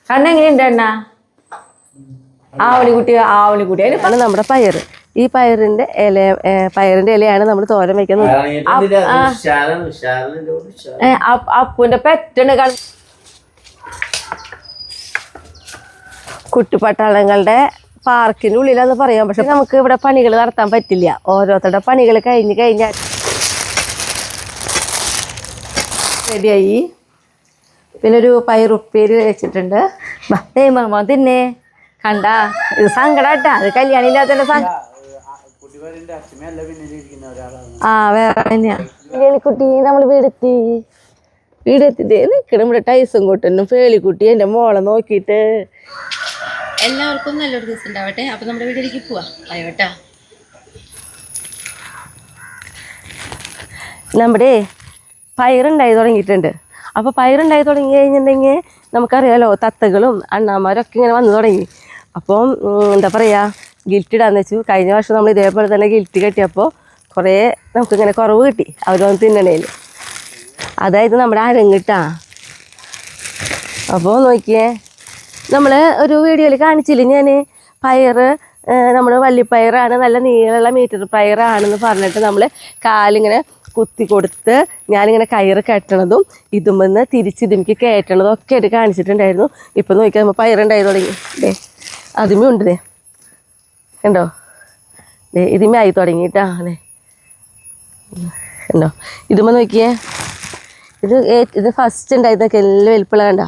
കണ്ണെങ്ങനെയുണ്ട് എണ്ണ? ആവണിക്കുട്ടി അതിന് നമ്മുടെ പയറ്. ഈ പയറിന്റെ ഇലയാണ് നമ്മൾ തോരൻ വെക്കുന്നത്. അപ്പൂന്റെ പെറ്റണ് കുട്ടിപ്പട്ടാളങ്ങളുടെ പാർക്കിന്റെ ഉള്ളിലാന്ന് പറയാം. പക്ഷെ നമുക്ക് ഇവിടെ പണികൾ നടത്താൻ പറ്റില്ല. ഓരോരുത്തരുടെ പണികൾ കഴിഞ്ഞാൽ റെഡിയായി. പിന്നെ ഒരു പയറുപ്പേര് വെച്ചിട്ടുണ്ട്. മാമ തിന്നെ കണ്ട. ഇത് സങ്കടാട്ടാ. അത് കല്യാണില്ലാത്തതിന്റെ വേറെ തന്നെയാ. പേളിക്കുട്ടി നമ്മൾ വീടെത്തി നിൽക്കണം. ഇവിടെ ടൈസും കൂട്ടനും പേളിക്കുട്ടി എൻ്റെ മോളെ നോക്കിയിട്ട്. എല്ലാവർക്കും നല്ലൊരു ദിവസം ഉണ്ടാവട്ടെ. അപ്പൊ നമ്മുടെ വീട്ടിലേക്ക് പോവാ. ആയോട്ടാ. നമ്മുടെ പയറുണ്ടായി തുടങ്ങിയിട്ടുണ്ട്. അപ്പോൾ പയറുണ്ടായി തുടങ്ങി കഴിഞ്ഞിട്ടുണ്ടെങ്കിൽ നമുക്കറിയാലോ, തത്തകളും അണ്ണാമാരൊക്കെ ഇങ്ങനെ വന്നു തുടങ്ങി. അപ്പം എന്താ പറയുക, ഗിൽറ്റ് ഇടാന്ന് വെച്ചു. കഴിഞ്ഞ വർഷം നമ്മൾ ഇതേപോലെ തന്നെ ഗിൽറ്റ് കെട്ടിയപ്പോൾ കുറേ നമുക്കിങ്ങനെ കുറവ് കിട്ടി അവരൊന്ന് തിന്നണേൽ. അതായത് നമ്മുടെ അരങ്ങിട്ടാ. അപ്പോൾ നോക്കിയേ, നമ്മൾ ഒരു വീഡിയോയിൽ കാണിച്ചില്ലേ ഞാൻ, പയറ് നമ്മൾ വള്ളിപ്പയറാണ്, നല്ല നീളമുള്ള മീറ്റർ പയറാണെന്ന് പറഞ്ഞിട്ട് നമ്മൾ കാലിങ്ങനെ കുത്തി കൊടുത്ത് ഞാനിങ്ങനെ കയറ് കെട്ടണതും ഇതുമെന്ന് തിരിച്ചിതുമിക്ക് കയറ്റണതും ഒക്കെ ആയിട്ട് കാണിച്ചിട്ടുണ്ടായിരുന്നു. ഇപ്പം നോക്കിയാൽ നമ്മൾ പയറുണ്ടായി തുടങ്ങി. അതുമേ ഉണ്ട് കണ്ടോ, ഇതിമേ ആയി തുടങ്ങിയിട്ടാ. കണ്ടോ, ഇതുമ്മ നോക്കിയേ, ഇത് ഫസ്റ്റ് ഉണ്ടായിരുന്നൊക്കെ എല്ലാം വലിപ്പുള്ള കണ്ടോ.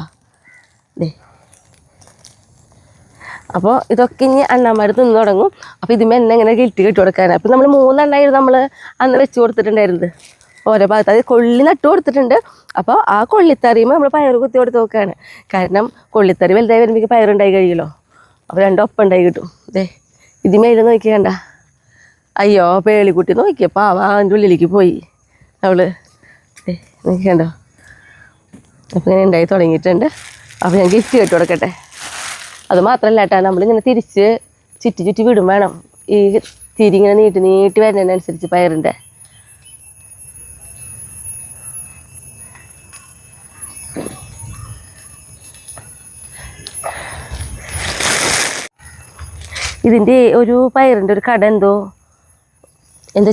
അപ്പോൾ ഇതൊക്കെ ഇനി അണ്ണന്മാർ തിന്നു തുടങ്ങും. അപ്പോൾ ഇതിമേ എന്നെ ഇങ്ങനെ ഗിൽറ്റ് കെട്ടി കൊടുക്കാനാണ്. അപ്പോൾ നമ്മൾ 3 എണ്ണമായിരുന്നു നമ്മൾ അന്ന് വെച്ച് കൊടുത്തിട്ടുണ്ടായിരുന്നത് ഓരോ ഭാഗത്ത്. അത് കൊള്ളി നട്ടു കൊടുത്തിട്ടുണ്ട്. അപ്പോൾ ആ കൊള്ളിത്തറിയുമ്പോൾ നമ്മൾ പയർ കുത്തി കൊടുത്ത് നോക്കുകയാണ്. കാരണം കൊള്ളിത്തറി വലുതായി വരുമ്പോൾ പയറുണ്ടായി കഴിയുമല്ലോ. അപ്പോൾ 2 ഒപ്പം ഉണ്ടായി കിട്ടും. ഇതിമേലും നോക്കിയണ്ട. അയ്യോ പേളിക്കുട്ടി നോക്കിയപ്പോൾ അതിൻ്റെ ഉള്ളിലേക്ക് പോയി അവള്. നോക്കിക്കണ്ടോ. അപ്പോൾ ഇങ്ങനെ ഉണ്ടായി തുടങ്ങിയിട്ടുണ്ട്. അപ്പോൾ ഞാൻ ഗിഫ്റ്റ് കെട്ടി കൊടുക്കട്ടെ. അത് മാത്രമല്ല കേട്ടോ, നമ്മളിങ്ങനെ തിരിച്ച് ചുറ്റി വിടും വേണം. ഈ തിരി ഇങ്ങനെ നീട്ടി വരുന്നതിനനുസരിച്ച് പയറിൻ്റെ. ഇതിൻ്റെ ഒരു പയറിൻ്റെ ഒരു കട എന്തോ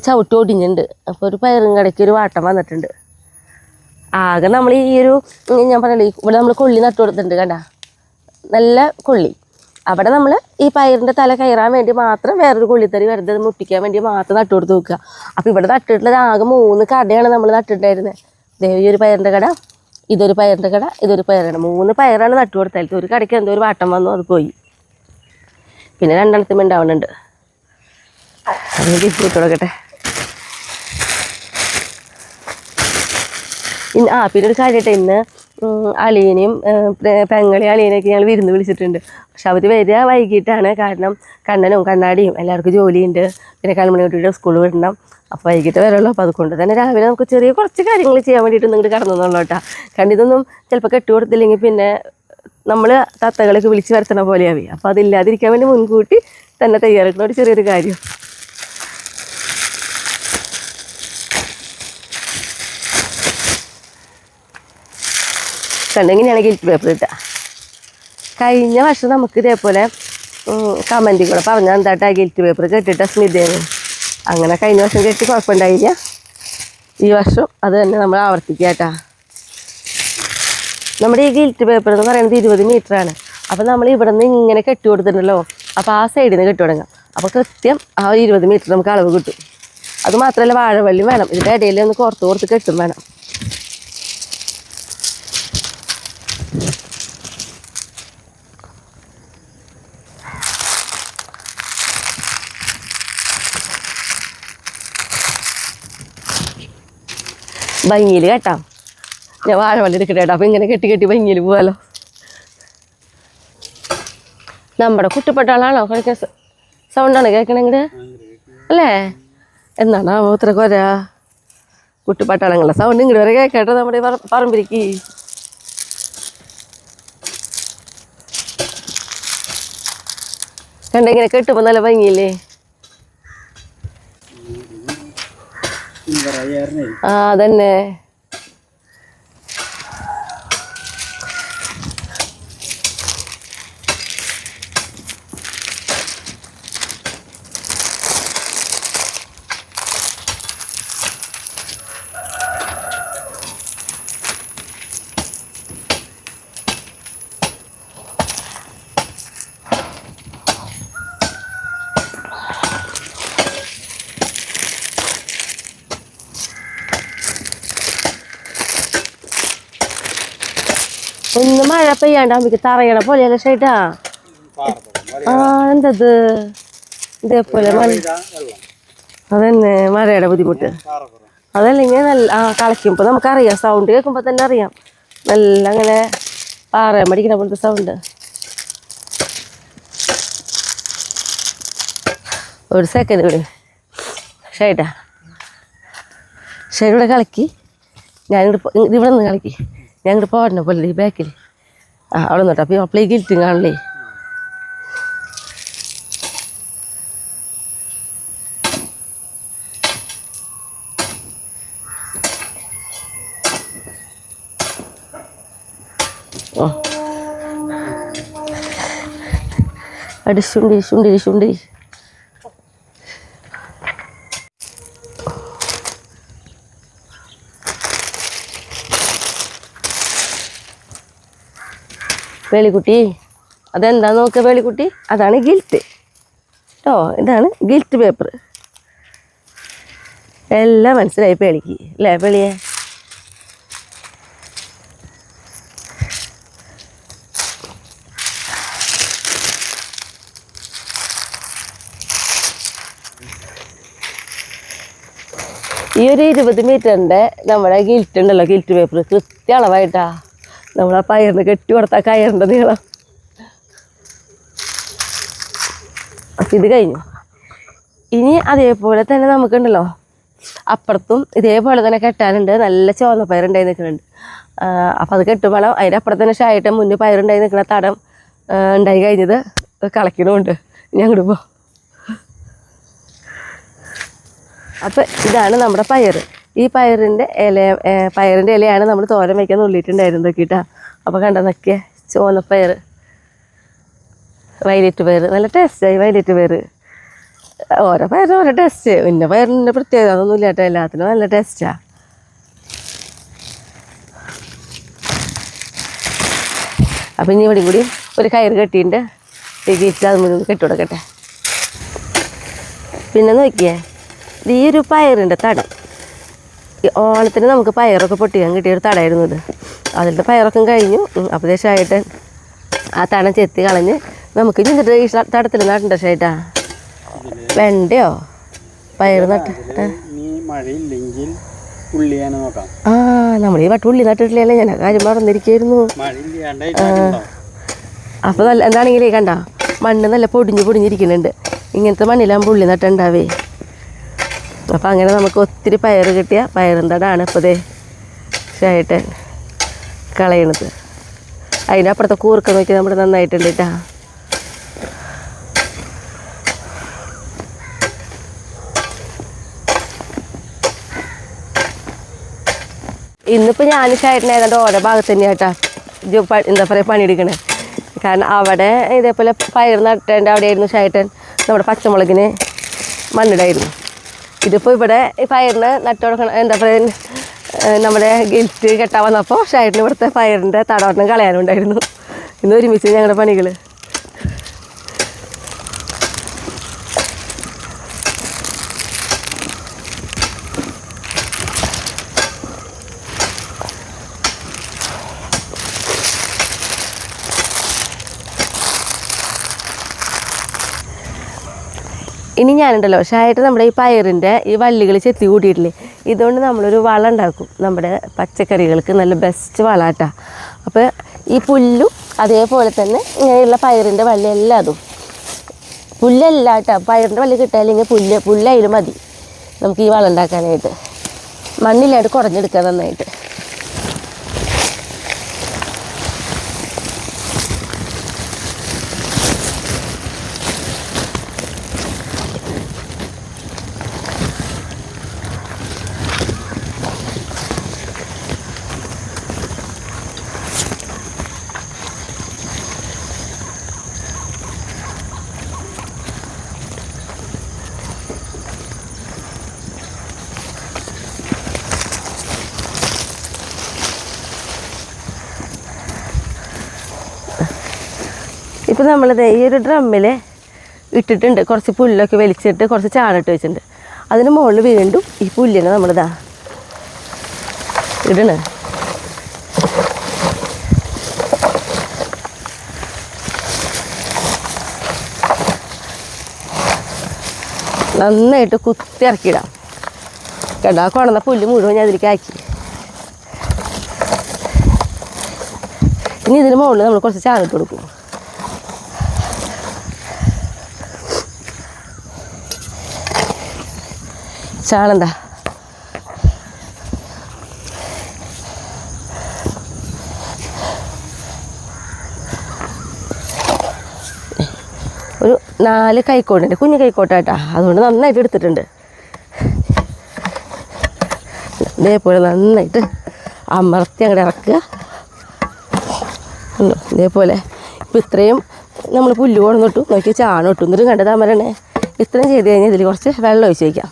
ചവിട്ട് ഒടിഞ്ഞിട്ടുണ്ട്. അപ്പോൾ ഒരു പയറും കടയ്ക്ക് ഒരു വാട്ടം വന്നിട്ടുണ്ട്. ആകെ നമ്മൾ ഈ ഒരു ഞാൻ പറഞ്ഞില്ലേ, ഇവിടെ നമ്മൾ കൊള്ളി നട്ടു കൊടുത്തിട്ടുണ്ട് കണ്ട, നല്ല കൊള്ളി. അവിടെ നമ്മൾ ഈ പയറിൻ്റെ തല കയറാൻ വേണ്ടി മാത്രം വേറൊരു കൊള്ളിത്തറി വെറുതെ മുട്ടിക്കാൻ വേണ്ടി മാത്രം നട്ടു കൊടുത്ത് നോക്കുക. അപ്പോൾ ഇവിടെ നട്ടിട്ടുള്ളത് ആകെ 3 കടയാണ് നമ്മൾ നട്ടിട്ടുണ്ടായിരുന്നത്. ഈ ഒരു പയറിൻ്റെ കട, ഇതൊരു പയറിൻ്റെ കട, ഇതൊരു പയറാണ്. 3 പയറാണ് നട്ടു കൊടുത്താൽ. ഒരു കടയ്ക്ക് എന്തോ ഒരു വാട്ടം വന്നു, അത് പോയി. പിന്നെ 2 ഉണ്ടാവുന്നുണ്ട്. അതിന് തിരിച്ചു വിട്ട് കൊടുക്കട്ടെ. പിന്നെ ഒരു കാര്യമായിട്ട് ഇന്ന് അളിയനെയും അളിയനെയൊക്കെ ഞങ്ങൾ വിരുന്ന് വിളിച്ചിട്ടുണ്ട്. പക്ഷെ അവർ വരിക വൈകിട്ടാണ്. കാരണം കണ്ണനും കണ്ണാടിയും എല്ലാവർക്കും ജോലിയുണ്ട്. പിന്നെ കൽമണിക്കുട്ടിയുടെ സ്കൂളിൽ വിടണം. അപ്പോൾ വൈകിട്ട് വരുള്ളൂ. അപ്പോൾ അതുകൊണ്ട് തന്നെ രാവിലെ നമുക്ക് കുറച്ച് കാര്യങ്ങൾ ചെയ്യാൻ വേണ്ടിയിട്ട് ഇങ്ങോട്ട് കടന്നുള്ളൂ കേട്ടോ. കാരണം ഇതൊന്നും ചിലപ്പോൾ കെട്ടുകൊടുത്തില്ലെങ്കിൽ പിന്നെ നമ്മൾ തത്തകളൊക്കെ വിളിച്ച് വരുത്തണ പോലെയാവി. അപ്പോൾ അതില്ലാതിരിക്കാൻ വേണ്ടി മുൻകൂട്ടി തന്നെ തയ്യാറെടുക്കുന്ന ഒരു ചെറിയൊരു കാര്യം. കണ്ടെങ്ങനെയാണ് ഗിൽറ്റ് പേപ്പർ കിട്ടുക. കഴിഞ്ഞ വർഷം നമുക്ക് ഇതേപോലെ കമൻറ്റിൽ കൂടെ പറഞ്ഞാൽ എന്താട്ടാ ഗിൽറ്റ് പേപ്പർ കെട്ടിട്ട സ്മിതേന്ന്. അങ്ങനെ കഴിഞ്ഞ വർഷം കെട്ടി കുഴപ്പമുണ്ടായില്ല. ഈ വർഷം അത് തന്നെ നമ്മൾ ആവർത്തിക്കാട്ടാ. നമ്മുടെ ഈ ഗിൽറ്റ് പേപ്പർ എന്ന് പറയുന്നത് 20 മീറ്ററാണ്. അപ്പോൾ നമ്മൾ ഇവിടെ നിന്ന് ഇങ്ങനെ കെട്ടി കൊടുത്തിട്ടുണ്ടല്ലോ. അപ്പോൾ ആ സൈഡിൽ നിന്ന് കെട്ടി തുടങ്ങാം. അപ്പോൾ കൃത്യം ആ 20 മീറ്റർ നമുക്ക് അളവ് കിട്ടും. അതുമാത്രമല്ല വാഴവള്ളി വേണം. ഇതിൻ്റെ ഇടയിൽ ഒന്ന് കോർത്ത് കെട്ടും വേണം. ഭംഗിയിൽ കേട്ടാം. ഞാൻ വാഴവള്ളി എടുക്കട്ടെ കേട്ടോ. അപ്പോൾ ഇങ്ങനെ കെട്ടി ഭംഗിയിൽ പോകാമല്ലോ. നമ്മുടെ കുട്ടിപ്പട്ടാളാണോ കളിക്കാൻ സൗണ്ടാണ് കേൾക്കണമെങ്കിൽ അല്ലേ? എന്നാണോ ഇത്ര കൊരാ കുട്ടിപ്പട്ടാളങ്ങളുടെ സൗണ്ട് ഇങ്ങോട്ട് വരെ കേൾക്കട്ടെ. നമ്മുടെ പറമ്പിരിക്ക് കണ്ടിങ്ങനെ കെട്ടുമ്പോൾ നല്ല ഭംഗിയില്ലേ? അതന്നെ. ഒന്ന് മഴ പെയ്യാണ്ടാകുമ്പോ തറയണ പോലെയല്ല ഷൈട്ടാ. ആ എന്തത് ഇതേപോലെ അതന്നെ മഴയുടെ ബുദ്ധിമുട്ട്. അതല്ലെങ്കിൽ നല്ല കളിക്കുമ്പോൾ നമുക്കറിയാം, സൗണ്ട് കേൾക്കുമ്പോൾ തന്നെ അറിയാം നല്ല അങ്ങനെ പാറ മടിക്കണ പോലത്തെ സൗണ്ട്. ഒരു സെക്കൻഡ് കൂടി ഷൈട്ടാ, ഷൈഡ് ഇവിടെ കളിക്കി, ഇവിടെ നിന്ന് കളിക്കി, ഞാനിവിടെ പോടണ പോലെ ഈ ബാക്കിൽ അവിടെ നിന്നിട്ട്. അപ്പോൾ അപ്പളേ ഗിൽറ്റും കാണില്ലേ. അടി ശുണ്ടി ശുണ്ടി ശുണ്ടി. വേളിക്കുട്ടി അതെന്താ നോക്കുക വേളിക്കുട്ടി, അതാണ് ഗിൽറ്റ് കേട്ടോ. ഇതാണ് ഗിൽറ്റ് പേപ്പർ. എല്ലാം മനസ്സിലായി പേളിക്ക് അല്ലേ പേളിയെ? ഈ ഒരു 20 മീറ്ററിൻ്റെ നമ്മുടെ ഗിൽറ്റ് ഉണ്ടല്ലോ, ഗിൽറ്റ് പേപ്പർ കൃത്യ അളവായിട്ടാ നമ്മളാ പയറിന് കെട്ടി കൊടുത്താൽ കയറിൻ്റെ നീളം. അപ്പം ഇത് കഴിഞ്ഞു. ഇനി അതേപോലെ തന്നെ നമുക്കുണ്ടല്ലോ അപ്പുറത്തും ഇതേപോലെ തന്നെ കെട്ടാനുണ്ട്. നല്ല ചുവന്ന പയറുണ്ടായി നിൽക്കുന്നുണ്ട്. അപ്പം അത് കെട്ടുമ്പോൾ അതിൻ്റെ അപ്പുറത്ത് തന്നെ ഷായിട്ട് മുന്നേ പയറുണ്ടായി നിൽക്കുന്ന തടം ഉണ്ടായി കഴിഞ്ഞത് കളയ്ക്കണമുണ്ട് ഞങ്ങളിപ്പോൾ. അപ്പം ഇതാണ് നമ്മുടെ പയർ. ഈ പയറിൻ്റെ ഇലയാണ് നമ്മൾ തോരൻ വയ്ക്കാൻ ഉള്ളിട്ടുണ്ടായിരുന്നു നോക്കിയിട്ടാ. അപ്പോൾ കണ്ട നോക്കിയ ചുവന്നപ്പയർ, വയലറ്റ് പയർ, നല്ല ടേസ്റ്റായി വയലറ്റ് പയർ. ഓരോ പയറിന് ഓരോ ടേസ്റ്റ്, പിന്നെ പയറിൻ്റെ പ്രത്യേകത അതൊന്നും ഇല്ല കേട്ടോ, എല്ലാത്തിനും നല്ല ടേസ്റ്റാണ്. അപ്പം ഇനി ഇവിടെ കൂടി ഒരു കയറ് കെട്ടിയിട്ട് ഗീറ്റ് അത് മുന്നേ കെട്ടി കൊടുക്കട്ടെ. പിന്നെ നോക്കിയേ ഈ ഒരു പയറിൻ്റെ തടം, ഈ ഓണത്തിന് നമുക്ക് പയറൊക്കെ പൊട്ടിക്കാൻ കിട്ടിയൊരു തടമായിരുന്നു ഇത്. അതിൻ്റെ പയറൊക്കെ കഴിഞ്ഞു. അപ്പോൾ ദേശമായിട്ട് ആ തടം ചെത്തി കളഞ്ഞ് നമുക്ക് ചെന്നിട്ട് ഈ തടത്തിൽ നട്ടുണ്ട് ഷേട്ടാ. വെണ്ടയോ പയർ നട്ട് നമ്മൾ ഈ വട്ട ഉള്ളി നട്ടിട്ടില്ലല്ലേ, ഞാൻ കാര്യം മറന്നിരിക്കുന്നു. അപ്പോൾ നല്ല എന്താണെങ്കിലേ കണ്ട മണ്ണ് നല്ല പൊടിഞ്ഞിരിക്കുന്നുണ്ട്. ഇങ്ങനത്തെ മണ്ണിലാകുമ്പോൾ ഉള്ളി നട്ടുണ്ടാവേ. അപ്പം അങ്ങനെ നമുക്ക് ഒത്തിരി പയർ കിട്ടിയ പയറും തടാണ് ഇപ്പോൾ ദേ ഷേട്ടൻ കളയണത്. അതിൻ്റെ അപ്പുറത്തെ കൂർക്ക നോക്കി നമ്മൾ നന്നായിട്ടുണ്ട് കേട്ടാ. ഇന്നിപ്പോൾ ഞാൻ ഷേട്ടനെ ഏതാണ്ട് ഓരോ ഭാഗത്ത് തന്നെയാട്ടാ എന്താ പറയുക പണിയെടുക്കണേ. കാരണം അവിടെ ഇതേപോലെ പയർ നട്ടേണ്ട അവിടെയായിരുന്നു ഷേട്ടൻ നമ്മുടെ പച്ചമുളകിന് മണ്ണിടായിരുന്നു. ഇതിപ്പോൾ ഇവിടെ ഈ പയറിന് നട്ടുകൊടുക്കണം എന്താ പറയുക, നമ്മുടെ ഗിൽറ്റ് കെട്ടാൻ വന്നപ്പോൾ ഷേട്ടന് ഇവിടുത്തെ പയറിൻ്റെ തടവട്ടം കളയാനുണ്ടായിരുന്നു. ഇന്ന് ഒരുമിച്ച് ഞങ്ങളുടെ പണികൾ. ഇനി ഞാനുണ്ടല്ലോ ഷായിട്ട് നമ്മുടെ ഈ പയറിൻ്റെ ഈ വള്ളികൾ ചെത്തി കൂട്ടിയിട്ടില്ലേ, ഇതുകൊണ്ട് നമ്മളൊരു വളം ഉണ്ടാക്കും. നമ്മുടെ പച്ചക്കറികൾക്ക് നല്ല ബെസ്റ്റ് വളമാട്ടാ. അപ്പോൾ ഈ പുല്ലും അതേപോലെ തന്നെ ഇങ്ങനെയുള്ള പയറിൻ്റെ വള്ളി എല്ലാം അതും പുല്ലല്ല കേട്ടോ. പയറിൻ്റെ വള്ളി കിട്ടാല്ലെങ്കിൽ പുല്ലായാലും മതി നമുക്ക് ഈ വളം ഉണ്ടാക്കാനായിട്ട്. മണ്ണിലായിട്ട് കുടഞ്ഞെടുക്കുക നന്നായിട്ട്. ഇപ്പോൾ നമ്മളിത് ഈ ഒരു ഡ്രമ്മിൽ ഇട്ടിട്ടുണ്ട്. കുറച്ച് പുല്ലൊക്കെ വലിച്ചിട്ട് കുറച്ച് ചാണിട്ട് വെച്ചിട്ടുണ്ട്. അതിന് മുകളിൽ വീണ്ടും ഈ പുല്ലിനെ നമ്മളിതാ ഇടണ്. നന്നായിട്ട് കുത്തി ഇറക്കിയിടാം. കേട്ടോ, ആ കൊണ്ടുവന്ന പുല്ല് മുഴുവൻ ഞാൻ അതിലേക്ക് ആക്കി. ഇനി ഇതിന് മുകളിൽ നമ്മൾ കുറച്ച് ചാണിട്ട് കൊടുക്കും. ചാണെന്താ ഒരു 4 കൈക്കോട്ടുണ്ട്, കുഞ്ഞു കൈക്കോട്ടാട്ടാ, അതുകൊണ്ട് നന്നായിട്ട് എടുത്തിട്ടുണ്ട്. ഇതേപോലെ നന്നായിട്ട് അമർത്തി അങ്ങോട്ട് ഇറക്കുക. ഇതേപോലെ ഇപ്പം ഇത്രയും നമ്മൾ പുല്ല് കൊണ്ടിട്ടു, നോക്കി ചാണം ഇട്ടു, എന്നിട്ട് കണ്ടത് അമരണേ. ഇത്രയും ചെയ്ത് കഴിഞ്ഞാൽ ഇതിൽ കുറച്ച് വെള്ളം ഒഴിച്ച് വയ്ക്കാം.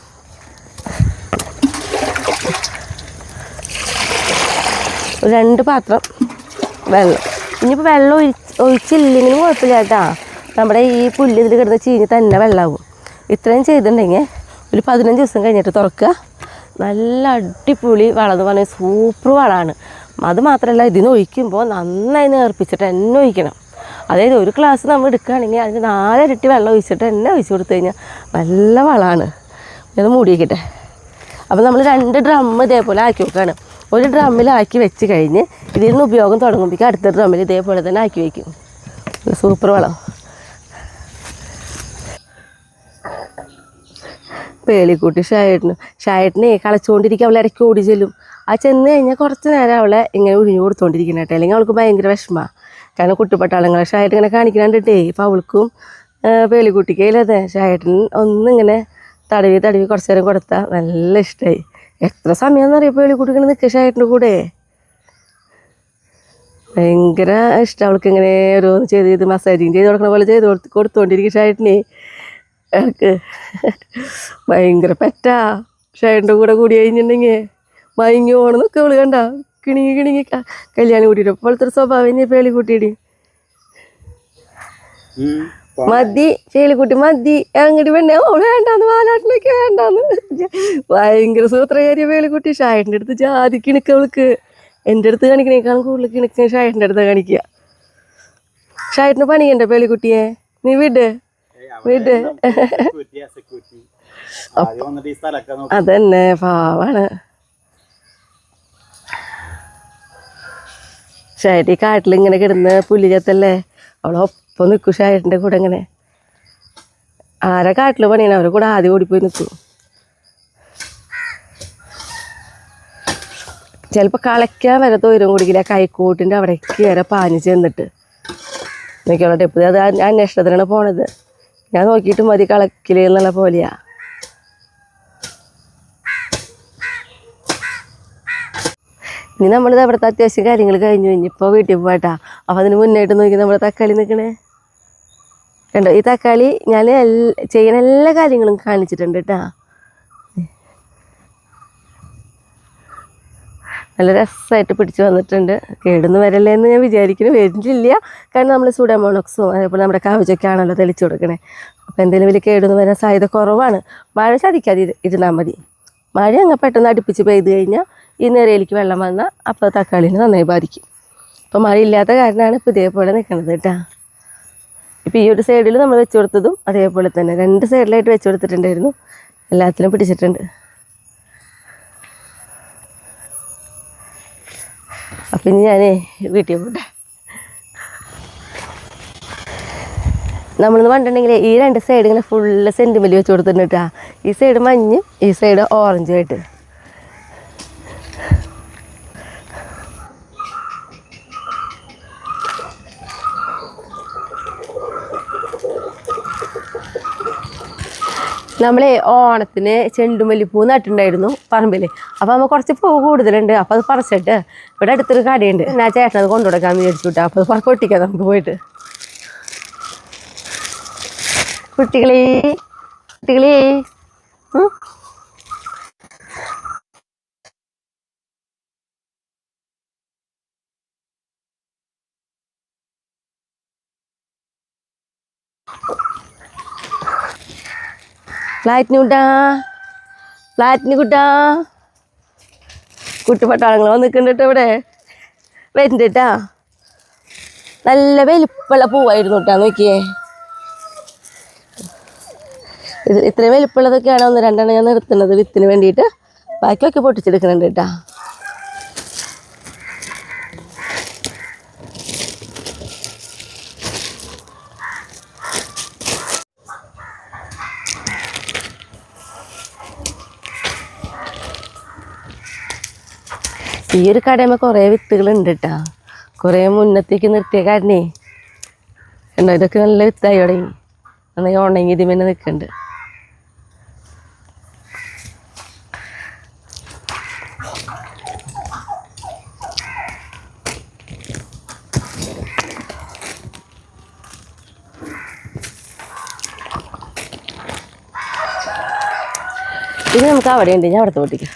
ഒരു 2 പാത്രം വെള്ളം. ഇനിയിപ്പോൾ വെള്ളം ഒഴിച്ചില്ലെങ്കിലും കുഴപ്പമില്ല കേട്ടോ, നമ്മുടെ ഈ പുല്ല് ഇതിൽ കിടന്ന് ചീഞ്ഞ് തന്നെ വെള്ളമാകും. ഇത്രയും ചെയ്തിട്ടുണ്ടെങ്കിൽ ഒരു 15 ദിവസം കഴിഞ്ഞിട്ട് തുറക്കുക. നല്ല അടിപൊളി വളം എന്ന് പറഞ്ഞാൽ സൂപ്പർ വളമാണ്. അത് മാത്രമല്ല, ഇതിന് ഒഴിക്കുമ്പോൾ നന്നായി നേർപ്പിച്ചിട്ട് തന്നെ ഒഴിക്കണം. അതായത് ഒരു ഗ്ലാസ് നമ്മൾ എടുക്കുകയാണെങ്കിൽ അതിന് 4 ഇരട്ടി വെള്ളം ഒഴിച്ചിട്ട് തന്നെ ഒഴിച്ച് കൊടുത്തു കഴിഞ്ഞാൽ നല്ല വളമാണ്. ഇത് മൂടി വയ്ക്കട്ടെ. അപ്പോൾ നമ്മൾ 2 ഡ്രം ഇതേപോലെ ആക്കി വെക്കുകയാണ്. ഒരു ഡ്രമ്മിലാക്കി വെച്ച് കഴിഞ്ഞ് ഇതിൽ നിന്ന് ഉപയോഗം തുടങ്ങുമ്പോഴേക്കും അടുത്ത ഡ്രമ്മിൽ ഇതേപോലെ തന്നെ ആക്കി വയ്ക്കും. സൂപ്പർ വളം. പേളിക്കുട്ടി ഷായേട്ടനെ കളച്ചുകൊണ്ടിരിക്കുക. അവളെ ഇടയ്ക്ക് ഓടി ചെല്ലും. ആ ചെന്ന് കഴിഞ്ഞാൽ കുറച്ച് നേരം അവളെ ഇങ്ങനെ ഒഴിഞ്ഞു കൊടുത്തോണ്ടിരിക്കണം കേട്ടോ, അല്ലെങ്കിൽ അവൾക്ക് ഭയങ്കര വിഷമമാണ്. കാരണം കുട്ടിപ്പട്ടാളങ്ങളെ ഷായേട്ടൻ ഇങ്ങനെ കാണിക്കാണ്ടിട്ടേ. ഇപ്പം അവൾക്കും പേളിക്കുട്ടിക്കയിലതെ ഷായേട്ടൻ ഒന്നിങ്ങനെ തടവി കുറച്ച് നേരം കൊടുത്താൽ നല്ല ഇഷ്ടമായി. എത്ര സമയമെന്ന് അറിയാം പേളിക്കുട്ടിങ്ങനെ നിൽക്കുക ഷായേട്ടൻ്റെ കൂടെ. ഭയങ്കര ഇഷ്ടം അവൾക്ക്. ഇങ്ങനെ ഓരോന്ന് ചെയ്ത് മസാജിങ് ചെയ്ത് കൊടുക്കണ പോലെ ചെയ്ത് കൊടുത്തോണ്ടിരിക്കും ഷായേട്ടനെ. എനിക്ക് ഭയങ്കര പെറ്റാ. ഷായേട്ടൻ്റെ കൂടെ കൂടി കഴിഞ്ഞിട്ടുണ്ടെങ്കിൽ മയങ്ങി പോകണമെന്നൊക്കെ അവള് കണ്ട കിണിങ്ങി കല്യാണം കൂട്ടിയിട്ട് പോലത്തെ ഒരു സ്വഭാവം ഇനി പേളിക്കുട്ടിയുടെ. മതി പേളിക്കുട്ടി മതി, അങ്ങോട്ട് പെണ്ണെ വേണ്ടാന്ന്, വാലാട്ടിനൊക്കെ വേണ്ടാന്ന്. ഭയങ്കര സൂത്രകാരിയ പേളിക്കുട്ടി. ഷായേട്ടൻ്റെ അടുത്ത് ജാതി കിണിക്ക അവൾക്ക്. എൻ്റെ അടുത്ത് കാണിക്കണേക്കാളും കൂടുതൽ കിണിക്ക ഷായേട്ടൻ്റെ അടുത്ത് കാണിക്കുക. ഷായേട്ടന് പണിയണ്ട പേളിക്കുട്ടിയെ, നീ വിട്. അതന്നെ പാവാണ് ഷായേട്ടി. കാട്ടിലിങ്ങനെ കിടന്ന് പുല്ല് ചത്തല്ലേ, അവളൊപ്പം നിൽക്കും ഷായേട്ടൻ്റെ കൂടെ. ഇങ്ങനെ ആരാ കാട്ടിൽ പണിയണം അവരെ കൂടെ ആദ്യം ഓടിപ്പോയി നിൽക്കും. ചിലപ്പോൾ കളയ്ക്കാൻ വരെ തോരും കുടിക്കില്ല. കൈക്കോട്ടിൻ്റെ അവിടേക്ക് വരെ പാഞ്ഞ് ചെന്നിട്ട് നോക്കിയോളട്ടെ. ഇപ്പോൾ അത് അന്വേഷണത്തിനാണ് പോണത്. ഞാൻ നോക്കിയിട്ട് മതി കളക്കില് എന്നുള്ള പോലെയാ. ഇനി നമ്മളിത് അവിടുത്തെ അത്യാവശ്യം കാര്യങ്ങൾ കഴിഞ്ഞു കഴിഞ്ഞിപ്പോൾ വീട്ടിൽ പോയിട്ടാ. അപ്പോൾ അതിന് മുന്നായിട്ട് നോക്കി നമ്മൾ തക്കാളി നിൽക്കണേ കണ്ടോ. ഈ തക്കാളി ഞാൻ ചെയ്യുന്ന എല്ലാ കാര്യങ്ങളും കാണിച്ചിട്ടുണ്ട് കേട്ടോ. നല്ല രസമായിട്ട് പിടിച്ച് വന്നിട്ടുണ്ട്. കേടൊന്നും വരല്ലേ എന്ന് ഞാൻ വിചാരിക്കുന്നു. വരുന്നില്ല, കാരണം നമ്മൾ സൂഡോമോണോക്സും അതേപോലെ നമ്മുടെ കവചൊക്കെ ആണല്ലോ തെളിച്ച് കൊടുക്കണേ. അപ്പോൾ എന്തെങ്കിലും വലിയ കേടൊന്നും വരാൻ സാധ്യത കുറവാണ്. മഴ ചതിക്കാതെ ഇരുന്നാൽ മതി. മഴ അങ്ങ് പെട്ടെന്ന് അടുപ്പിച്ച് പെയ്ത് കഴിഞ്ഞാൽ ഈ നിരയിലേക്ക് വെള്ളം വന്നാൽ അപ്പോൾ തക്കാളിനെ നന്നായി ബാധിക്കും. അപ്പോൾ മഴ ഇല്ലാത്ത കാരണമാണ് ഇപ്പോൾ ഇതേപോലെ നിൽക്കുന്നത് കേട്ടോ. ഇപ്പോൾ ഈ ഒരു സൈഡിൽ നമ്മൾ വെച്ച് കൊടുത്തതും അതേപോലെ തന്നെ 2 സൈഡിലായിട്ട് വെച്ച് കൊടുത്തിട്ടുണ്ടായിരുന്നു. എല്ലാത്തിനും പിടിച്ചിട്ടുണ്ട്. അപ്പം ഇനി ഞാൻ വീട്ടിൽ പോട്ടെ. നമ്മളെന്ന് പറഞ്ഞിട്ടുണ്ടെങ്കിൽ ഈ 2 സൈഡ് ഇങ്ങനെ ഫുള്ള് സെൻറ്റിമെൻറ്റ് വെച്ച് കൊടുത്തിട്ടുണ്ട് കേട്ടോ. ഈ സൈഡ് മഞ്ഞ്, ഈ സൈഡ് ഓറഞ്ചുമായിട്ട്. നമ്മളെ ഓണത്തിന് ചെണ്ടുമല്ലിപ്പൂ നട്ടിട്ടുണ്ടായിരുന്നു പറമ്പിൽ. അപ്പോൾ നമ്മൾ കുറച്ച് പൂ കൂടുതലുണ്ട്. അപ്പോൾ അത് പറിച്ചിട്ട് ഇവിടെ അടുത്തൊരു കടയുണ്ട്, ഞാൻ ചേട്ടൻ അത് കൊണ്ടുകൊടുക്കാമെന്ന് വിചാരിച്ചു വിട്ടാ. അപ്പോൾ അത് പൊട്ടിക്കാം നമുക്ക് പോയിട്ട്. കുട്ടികളെ ഫ്ലാറ്റിന് കുട്ടാ കുട്ടിപ്പട്ടാളങ്ങൾ വന്നിട്ടുണ്ട് ഇവിടെ വരുന്നുണ്ടാ. നല്ല വലിപ്പുള്ള പൂവായിരുന്നു കേട്ടാ. നോക്കിയേ ഇത് ഇത്രയും വലിപ്പമുള്ളതൊക്കെയാണ് 1-2 ഞാൻ നിർത്തുന്നത് വിത്തിന് വേണ്ടിയിട്ട്. ബാക്കിയൊക്കെ പൊട്ടിച്ചെടുക്കുന്നുണ്ട് കേട്ടോ. ഈ ഒരു കടയുമ്പോൾ കുറേ വിത്തുകളുണ്ട് കേട്ടോ. കുറേ മുന്നത്തേക്ക് നിർത്തിയ കാരണേ ഉണ്ടോ, ഇതൊക്കെ നല്ല വിത്തായി തുടങ്ങി. അന്നെങ്കിൽ ഉണങ്ങി ഇതിൽ നിൽക്കുന്നുണ്ട്. ഇത് നമുക്ക് അവിടെ ഉണ്ട്, ഞാൻ അവിടുത്തെ പൊട്ടിക്കാം.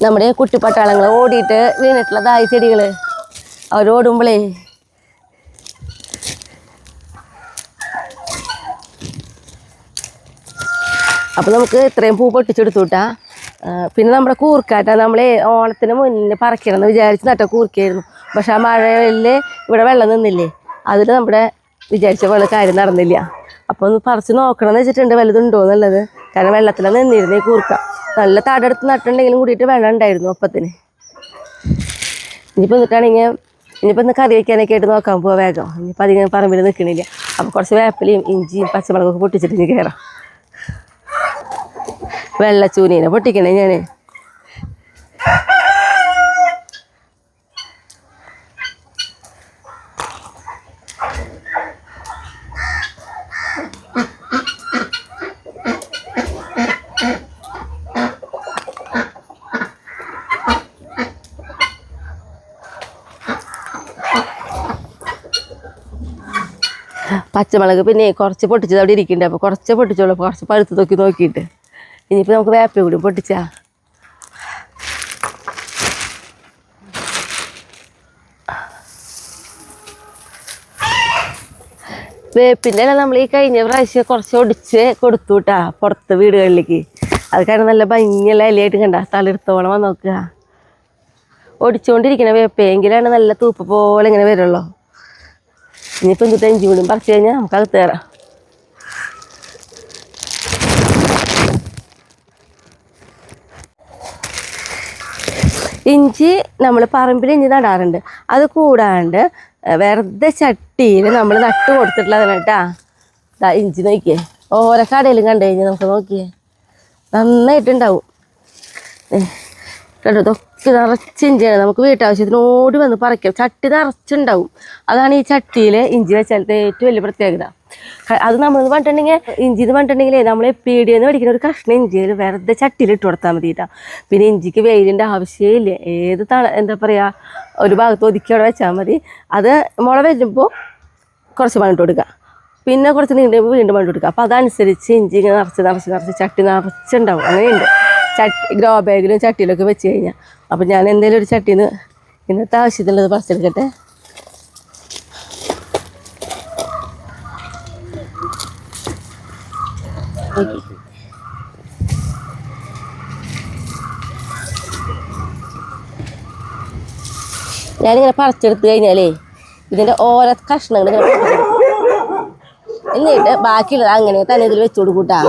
നമ്മുടെ കുട്ടിപ്പട്ടാളങ്ങൾ ഓടിയിട്ട് വീണിട്ടുള്ളതായി ചെടികൾ അവരോടുമ്പോഴേ അപ്പോൾ നമുക്ക് ഇത്രയും പൂ പൊട്ടിച്ചെടുത്തു കിട്ടാ. പിന്നെ നമ്മുടെ കൂർക്കാറ്റ നമ്മളെ ഓണത്തിന് മുന്നേ പറിക്കണം എന്ന് വിചാരിച്ച് നട്ട കൂർക്കയായിരുന്നു. പക്ഷെ ആ മഴയിൽ ഇവിടെ വെള്ളം നിന്നില്ലേ, അതിൽ നമ്മുടെ വിചാരിച്ച പോലെ കാര്യം നടന്നില്ല. അപ്പോൾ ഒന്ന് പറിച്ച് നോക്കണം എന്ന് വെച്ചിട്ടുണ്ട് വലുതുണ്ടോ എന്നുള്ളത്. കാരണം വെള്ളത്തിലാണ് നിന്നിരുന്നേ കൂർക്ക. നല്ല തടെടുത്ത് നട്ടുണ്ടെങ്കിലും കൂടിയിട്ട് വെള്ളം ഉണ്ടായിരുന്നു ഒപ്പത്തിന്. ഇനിയിപ്പോൾ നിൽക്കുകയാണെങ്കിൽ ഇനിയിപ്പോൾ ഇന്ന് കറി വയ്ക്കാനൊക്കെ ആയിട്ട് നോക്കാൻ പോവാം വേഗം. ഇനിയിപ്പോൾ അധികം പറമ്പിൽ നിൽക്കണില്ല. അപ്പോൾ കുറച്ച് വേപ്പിലയും ഇഞ്ചിയും പച്ചമുളകൊക്കെ പൊട്ടിച്ചിട്ട് ഇനി കയറാം. വെള്ളച്ചൂനീനെ പൊട്ടിക്കണേ ഞാൻ. പച്ചമുളക് പിന്നെ കുറച്ച് പൊട്ടിച്ചത് അവിടെ ഇരിക്കുന്നുണ്ട്. അപ്പോൾ കുറച്ച് പൊട്ടിച്ചോളൂ, കുറച്ച് പഴുത്ത് നോക്കിയിട്ട്. ഇനിയിപ്പോൾ നമുക്ക് വേപ്പ കൂടി പൊട്ടിച്ചാ. വേപ്പിൻ്റെ ഇല നമ്മൾ ഈ കഴിഞ്ഞ പ്രാവശ്യം കുറച്ച് ഒടിച്ച് കൊടുത്തു കേട്ടാ പുറത്ത് വീടുകളിലേക്ക്. അത് കാരണം നല്ല ഭംഗിയുള്ള ഇലയായിട്ട് കണ്ട തളിർത്തോളം വന്ന് നോക്കുക. ഒടിച്ചുകൊണ്ടിരിക്കണ വേപ്പയെങ്കിലാണ് നല്ല തൂപ്പ് പോലെ ഇങ്ങനെ വരുള്ളൂ. ഇനിയിപ്പോൾ എന്നിട്ട് ഇഞ്ചി കൂടിയും പറിച്ച് കഴിഞ്ഞാൽ നമുക്കത് തരാം. ഇഞ്ചി നമ്മൾ പറമ്പിൽ ഇഞ്ചി നടാറുണ്ട്. അത് കൂടാണ്ട് വെറുതെ ചട്ടിയിൽ നമ്മൾ നട്ട് കൊടുത്തിട്ടുള്ളതാണ് കേട്ടാ. ഇഞ്ചി നോക്കിയേ, ഓരോ കടയിലും കണ്ടു കഴിഞ്ഞാൽ നമുക്ക് നോക്കിയേ നന്നായിട്ടുണ്ടാവും കേട്ടോ. ഇതൊക്കെ നിറച്ച് ഇഞ്ചിയാണ്. നമുക്ക് വീട്ടാവശ്യത്തിന് ഓടി വന്ന് പറിക്കാം. ചട്ടി നിറച്ചുണ്ടാവും. അതാണ് ഈ ചട്ടിയിൽ ഇഞ്ചി വെച്ചാലത്തെ ഏറ്റവും വലിയ പ്രത്യേകത. അത് നമ്മളെന്ന് പറഞ്ഞിട്ടുണ്ടെങ്കിൽ ഇഞ്ചി എന്ന് പറഞ്ഞിട്ടുണ്ടെങ്കിലേ നമ്മൾ പീടിയെന്ന് മേടിക്കുന്ന ഒരു കഷ്ണം ഇഞ്ചിയിൽ വെറുതെ ചട്ടിയിൽ ഇട്ട് കൊടുത്താൽ മതി കേട്ടോ. പിന്നെ ഇഞ്ചിക്ക് വെയിലിൻ്റെ ആവശ്യമില്ല. ഏത് എന്താ പറയുക, ഒരു ഭാഗത്ത് ഒതുക്കി അവിടെ വെച്ചാൽ മതി. അത് മുള വരുമ്പോൾ കുറച്ച് മണ്ണിട്ട് കൊടുക്കുക, പിന്നെ കുറച്ച് നീണ്ടുമ്പോൾ വീണ്ടും മണ്ണിട്ട് കൊടുക്കുക. അപ്പോൾ അതനുസരിച്ച് ഇഞ്ചി ഇങ്ങനെ നിറച്ച് ചട്ടി നിറച്ചുണ്ടാവും. അങ്ങനെയുണ്ട് ഗ്രോ ബാഗിലും ചട്ടിയിലൊക്കെ വെച്ച് കഴിഞ്ഞാൽ. അപ്പോൾ ഞാൻ എന്തെങ്കിലും ഒരു ചട്ടിയിൽ നിന്ന് ഇന്നത്തെ ആവശ്യത്തിനുള്ളത് പറിച്ചെടുക്കട്ടെ. ഞാനിങ്ങനെ പറിച്ചെടുത്ത് കഴിഞ്ഞാലേ ഇതിൻ്റെ ഓരോ കഷ്ണങ്ങൾ ഇങ്ങനെ എന്നിട്ട് ബാക്കിയുള്ളത് അങ്ങനെ തന്നെ ഇതിൽ വെച്ച് കൊടുക്കൂട്ടാ.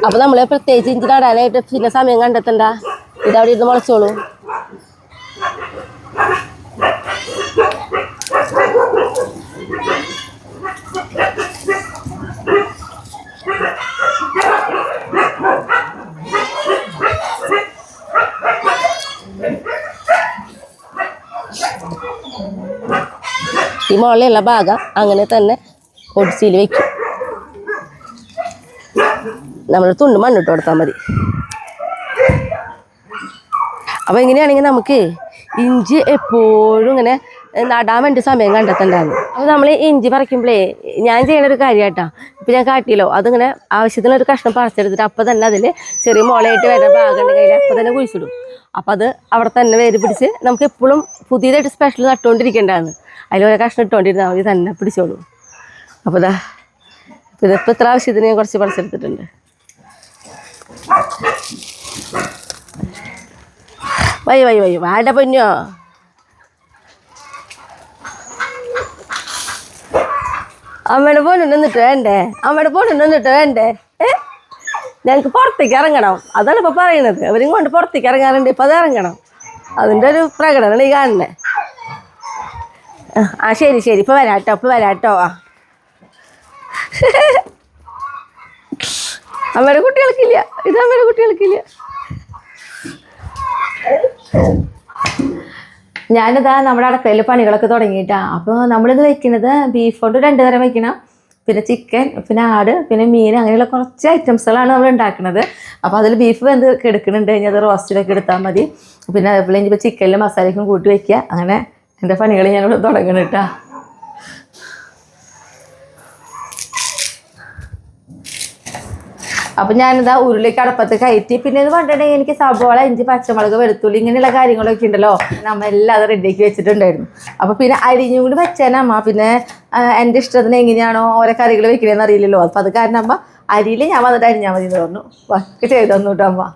അപ്പോൾ നമ്മൾ പ്രത്യേകിച്ച് ഇഞ്ചി നടാനായിട്ട് പിന്നെ സമയം കണ്ടെത്തണ്ട. ഇതവിടെ ഇരുന്ന് മുളച്ചോളൂ. ഈ മുകളിലുള്ള ഭാഗം അങ്ങനെ തന്നെ ഒടിച്ചിൽ വെക്കും. നമ്മൾ തുണ്ട് മണ്ണിട്ട് കൊടുത്താൽ മതി. അപ്പോൾ ഇങ്ങനെയാണെങ്കിൽ നമുക്ക് ഇഞ്ചി എപ്പോഴും ഇങ്ങനെ നടാൻ വേണ്ടി സമയം കണ്ടെത്തണ്ടായിരുന്നു. അപ്പോൾ നമ്മൾ ഇഞ്ചി പറിക്കുമ്പോഴേ ഞാൻ ചെയ്യണൊരു കാര്യം കേട്ടോ. ഇപ്പം ഞാൻ കാട്ടിയല്ലോ, അതിങ്ങനെ ആവശ്യത്തിനൊരു കഷ്ണം പറിച്ചെടുത്തിട്ട് അപ്പം തന്നെ അതിൽ ചെറിയ മുളയായിട്ട് വരുന്ന ഭാഗമുണ്ട് കയ്യിൽ അപ്പം തന്നെ കുഴിച്ചിടും. അപ്പം അത് അവിടെ തന്നെ വേര് പിടിച്ച് നമുക്ക് എപ്പോഴും പുതിയതായിട്ട് സ്പെഷ്യൽ നട്ടുകൊണ്ടിരിക്കേണ്ടതാണ്. അതിലൊരു കഷ്ണം ഇട്ടുകൊണ്ടിരുന്നാൽ മതി, തന്നെ പിടിച്ചോളൂ. അപ്പോൾ ഇതിപ്പോൾ ഇത്ര ആവശ്യത്തിന് ഞാൻ കുറച്ച് പറിച്ചെടുത്തിട്ടുണ്ട്. വൈ വൈ വൈ വേണ്ട പൊന്നോ. അമ്മയുടെ ഫോണിൽ നിന്നിട്ട് വേണ്ടേ, അമ്മയുടെ ഫോണിൽ നിന്നിട്ട് വേണ്ടേ? ഞങ്ങൾക്ക് പുറത്തേക്ക് ഇറങ്ങണം, അതാണ് ഇപ്പോൾ പറയണത്. അവരും കൊണ്ട് പുറത്തേക്ക് ഇറങ്ങാറുണ്ട്, ഇപ്പം അത് ഇറങ്ങണം. അതിൻ്റെ ഒരു പ്രകടനമാണ് ഈ കാണുന്നത്. ആ ശരി ശരി, ഇപ്പം വരാട്ടോ, ഇപ്പം വരാട്ടോ. അമ്മയുടെ കുട്ടികൾക്കില്ല, ഇത് അമ്മയുടെ കുട്ടികൾക്കില്ല. ഞാനിതാ നമ്മുടെ അടുക്കളയിൽ പണികളൊക്കെ തുടങ്ങിയിട്ടാ. അപ്പോൾ നമ്മളിത് വെക്കുന്നത് ബീഫ് കൊണ്ട് 2 തരം വെക്കണം, പിന്നെ ചിക്കൻ, പിന്നെ ആട്, പിന്നെ മീൻ, അങ്ങനെയുള്ള കുറച്ച് ഐറ്റംസുകളാണ് നമ്മൾ ഉണ്ടാക്കുന്നത്. അപ്പോൾ അതിൽ ബീഫ് വെന്ത് എടുക്കുന്നുണ്ട്, കഴിഞ്ഞാൽ അത് റോസ്റ്റിലൊക്കെ എടുത്താൽ മതി. പിന്നെ അതേപോലെ ഇനിയിപ്പോൾ ചിക്കനിൽ മസാലയ്ക്കും കൂട്ടി വയ്ക്കുക. അങ്ങനെ എൻ്റെ പണികൾ ഞാനിവിടെ തുടങ്ങണം കേട്ടോ. അപ്പം ഞാനിതാ ഉരുളിക്ക് അടപ്പത്ത് കയറ്റി. പിന്നെ ഇത് പറഞ്ഞിട്ടുണ്ടെങ്കിൽ എനിക്ക് സബോള, ഇഞ്ചി, പച്ചമുളക്, വെളുത്തുള്ളി ഇങ്ങനെയുള്ള കാര്യങ്ങളൊക്കെ ഉണ്ടല്ലോ, നമ്മൾ എല്ലാം അത് റെഡിയാക്കി വെച്ചിട്ടുണ്ടായിരുന്നു. അപ്പോൾ പിന്നെ അരിഞ്ഞും കൂടി വെച്ചേനമ്മ. പിന്നെ എൻ്റെ ഇഷ്ടത്തിന് എങ്ങനെയാണോ ഓരോ കറികൾ വെക്കണമെന്ന് അറിയില്ലല്ലോ. അപ്പോൾ അത് കാരണം അമ്മ അരിയിൽ ഞാൻ വന്നിട്ട് അരിഞ്ഞാൽ മതി എന്ന് പറഞ്ഞു. ഒക്കെ ചെയ്തു തന്നു കേട്ടോ അമ്മ.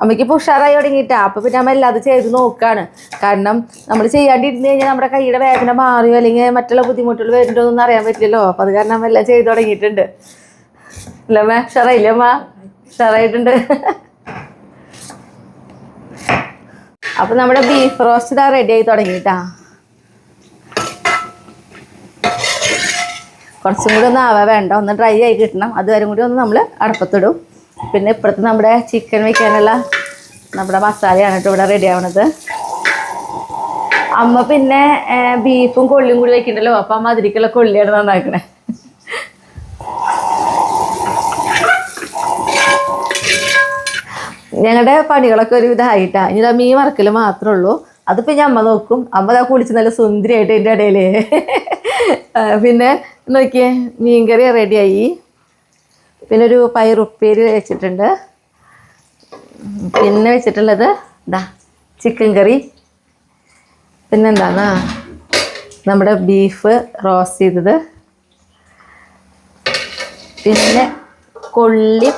അമ്മയ്ക്ക് ഇപ്പോൾ ഉഷാറായി തുടങ്ങിയിട്ടാണ്. അപ്പോൾ പിന്നെ അമ്മ എല്ലാം അത് ചെയ്ത് നോക്കുകയാണ്. കാരണം നമ്മൾ ചെയ്യാണ്ടിരുന്ന് കഴിഞ്ഞാൽ നമ്മുടെ കൈയുടെ വേദന മാറിയോ അല്ലെങ്കിൽ മറ്റുള്ള ബുദ്ധിമുട്ടുകൾ വരുന്നുണ്ടോ എന്നൊന്നും അറിയാൻ പറ്റില്ലല്ലോ. അപ്പോൾ അത് കാരണം അമ്മ എല്ലാം ചെയ്ത് തുടങ്ങിയിട്ടുണ്ട്. ഇല്ല അമ്മ, ഉഷാറായില്ലേ അമ്മ? ഉഷാറായിട്ടുണ്ട്. അപ്പം നമ്മുടെ ബീഫ് റോസ്റ്റ് ഇതാ റെഡി ആയി തുടങ്ങിയിട്ടാ. കുറച്ചും കൂടി ഒന്ന് ആവാൻ വേണ്ട, ഒന്ന് ഡ്രൈ ആയി കിട്ടണം. അതുവരെ കൂടി ഒന്ന് നമ്മൾ അടുപ്പത്തിടും. പിന്നെ ഇപ്പുറത്ത് നമ്മുടെ ചിക്കൻ വയ്ക്കാനുള്ള നമ്മുടെ മസാലയാണ് കേട്ടോ ഇവിടെ റെഡി ആവണത്. അമ്മ പിന്നെ ബീഫും കൊള്ളിയും കൂടി വയ്ക്കണ്ടല്ലോ, അപ്പം അമ്മ അതിരിക്കുള്ള കൊള്ളിയാണ് നന്നാക്കണേ. ഞങ്ങളുടെ പണികളൊക്കെ ഒരു വിധമായിട്ടാണ്. ഇനി മീൻ വറക്കൽ മാത്രമേ ഉള്ളൂ. അതിപ്പോൾ ഞാൻ അമ്മ നോക്കും. അമ്മ അതാ കുളിച്ച് നല്ല സുന്ദരിയായിട്ട് എൻ്റെ ഇടയിൽ. പിന്നെ നോക്കിയേ, മീൻകറി റെഡിയായി. പിന്നെ ഒരു പയറുപ്പേരി വെച്ചിട്ടുണ്ട്. പിന്നെ വെച്ചിട്ടുള്ളത് ഇതാ ചിക്കൻ കറി. പിന്നെന്താന്നാ നമ്മുടെ ബീഫ് റോസ്റ്റ് ചെയ്തത്. പിന്നെ കൊള്ളി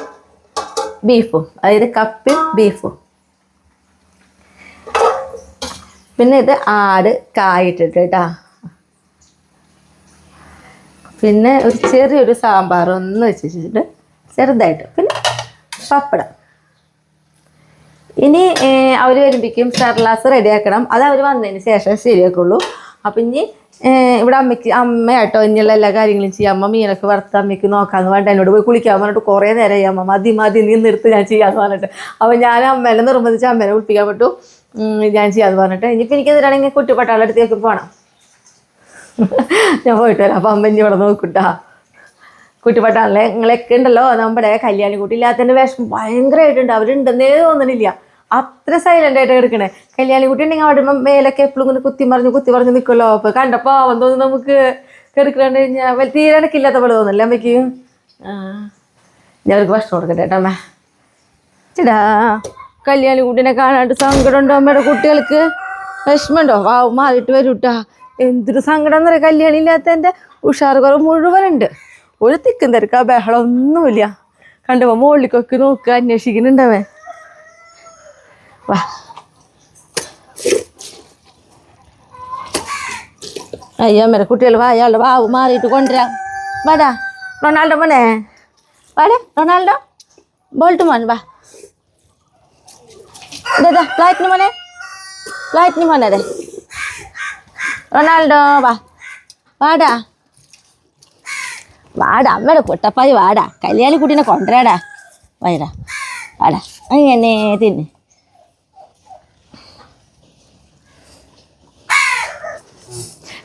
ബീഫും, അതായത് കപ്പയും ബീഫും. പിന്നെ ഇത് ആട് കായിട്ടിട്ട് കേട്ടാ. പിന്നെ ഒരു ചെറിയൊരു സാമ്പാർ ഒന്ന് വെച്ചിട്ട് ചെറുതായിട്ട്. പിന്നെ പപ്പടം. ഇനി അവർ വരുമ്പോഴേക്കും സർലാസ് റെഡിയാക്കണം. അത് അവർ വന്നതിന് ശേഷം ശരിയാക്കുള്ളൂ. അപ്പം ഇനി ഇവിടെ അമ്മയാട്ടോ ഇനിയുള്ള എല്ലാ കാര്യങ്ങളും ചെയ്യാം. അമ്മ മീനൊക്കെ വറുത്ത് അമ്മയ്ക്ക് നോക്കാമെന്ന് പറഞ്ഞിട്ട് എന്നോട് പോയി കുളിക്കാൻ പറഞ്ഞിട്ട് കുറേ നേരമായി അമ്മ മതി നീ നിർത്ത്, ഞാൻ ചെയ്യാമെന്ന് പറഞ്ഞിട്ട്. അപ്പോൾ ഞാൻ അമ്മേനെ നിർബന്ധിച്ച് അമ്മേനെ കുളിപ്പിക്കാൻ പറ്റൂ, ഞാൻ ചെയ്യാമെന്ന് പറഞ്ഞിട്ട്. ഇനിയിപ്പോൾ എനിക്ക് എന്തിനാണെങ്കിൽ കുട്ടിപ്പട്ടാളുടെ അടുത്തേക്ക് പോകണം. ഞാൻ പോയിട്ട് വരാം. അപ്പം അമ്മ ഇനി ഇവിടെ നോക്കൂട്ടാ. കുട്ടിപ്പട്ടാളിലെ നിങ്ങളൊക്കെ ഉണ്ടല്ലോ, നമ്മുടെ കല്യാണിക്കുട്ടി ഇല്ലാത്തതിൻ്റെ വിഷമം ഭയങ്കരമായിട്ടുണ്ട്. അവരുണ്ടെന്നേ തോന്നണില്ല, അത്ര സൈലൻ്റ് ആയിട്ട് എടുക്കണേ. കല്യാണിക്കുട്ടി ഉണ്ടെങ്കിൽ അവിടെ മേലൊക്കെ എപ്പോഴും ഇങ്ങനെ കുത്തി മറിഞ്ഞ് നിൽക്കുമല്ലോ. അപ്പോൾ കണ്ടപ്പോൾ അവൻ തോന്നുന്നു നമുക്ക് കെടുക്കലാണ്ട് കഴിഞ്ഞാൽ തീരെ ഇടക്കില്ലാത്ത പോലെ തോന്നല്ലേ അമ്മയ്ക്ക്. ഞാൻ അവർക്ക് ഭക്ഷണം കൊടുക്കട്ടെ കേട്ടോ അമ്മ. ചേട്ടാ, കല്യാണിക്കുട്ടീനെ കാണാണ്ട് സങ്കടമുണ്ടോ അമ്മയുടെ കുട്ടികൾക്ക്? വിഷമമുണ്ടോ? മാറിയിട്ട് വരും കേട്ടാ. എന്തൊരു സങ്കടം എന്ന് പറയാം, കല്യാണം ഇല്ലാത്തതിൻ്റെ ഉഷാറ് കുറവ് മുഴുവനുണ്ട്. ഒരു തിക്കും തിരക്കാ ബഹളം ഒന്നുമില്ല. കണ്ടപ്പോൾ മുകളിലേക്കൊക്കെ നോക്കുക, അന്വേഷിക്കുന്നുണ്ടവൻ. വാ, അയ്യോ അമ്മേടെ കുട്ടികൾ അയാളുടെ വാവ് മാറിയിട്ട് കൊണ്ടുവരാം. വാടാ റൊണാൾഡോ മോനെ, വാടേ റൊണാൾഡോ ബോൾട്ട് മോൻ, വാ. ഇതാ ഫ്ലൈറ്റിന് മോനെ അതെ റൊണാൾഡോ, വാടാ അമ്മയുടെ പൊട്ടപ്പായി വാടാ. കല്യാണി കുട്ടീനെ കൊണ്ടുവരാടാ, വാടാ അങ്ങനെ തിന്ന്.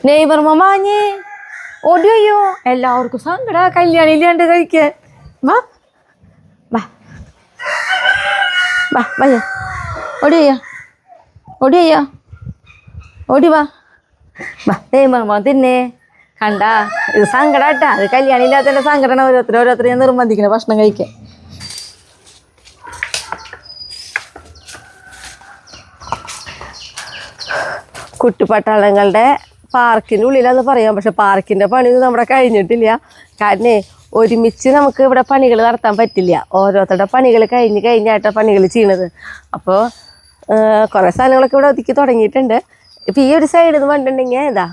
നെയ്ബർ മാഞ്ഞേ ഓടിയോ, എല്ലാവർക്കും സങ്കട കല്യാണി ഇല്ലാണ്ട് കഴിക്കാൻ. വാ ഓടിയോ ഓടി വാ. നെയ്മർമോൻ തിന്നേ കണ്ടാ. ഇത് സങ്കടാട്ടാ, അത് കല്യാണം ഇല്ലാത്തതിന്റെ സങ്കടമാണ്. ഓരോരുത്തരെ നിർബന്ധിക്കണ ഭക്ഷണം കഴിക്കാൻ. കുട്ടിപ്പട്ടാളങ്ങളുടെ പാർക്കിൻ്റെ ഉള്ളിലാന്ന് പറയാം. പക്ഷെ പാർക്കിൻ്റെ പണിയൊന്നും നമ്മുടെ കഴിഞ്ഞിട്ടില്ല. കാരണം ഒരുമിച്ച് നമുക്ക് ഇവിടെ പണികൾ നടത്താൻ പറ്റില്ല. ഓരോരുത്തരുടെ പണികൾ കഴിഞ്ഞായിട്ടാണ് പണികൾ ചെയ്യണത്. അപ്പോൾ കുറേ സാധനങ്ങളൊക്കെ ഇവിടെ ഒതുക്കി തുടങ്ങിയിട്ടുണ്ട്. ഇപ്പം ഈ ഒരു സൈഡിൽ നിന്ന് പറഞ്ഞിട്ടുണ്ടെങ്കിൽ ഇതാ,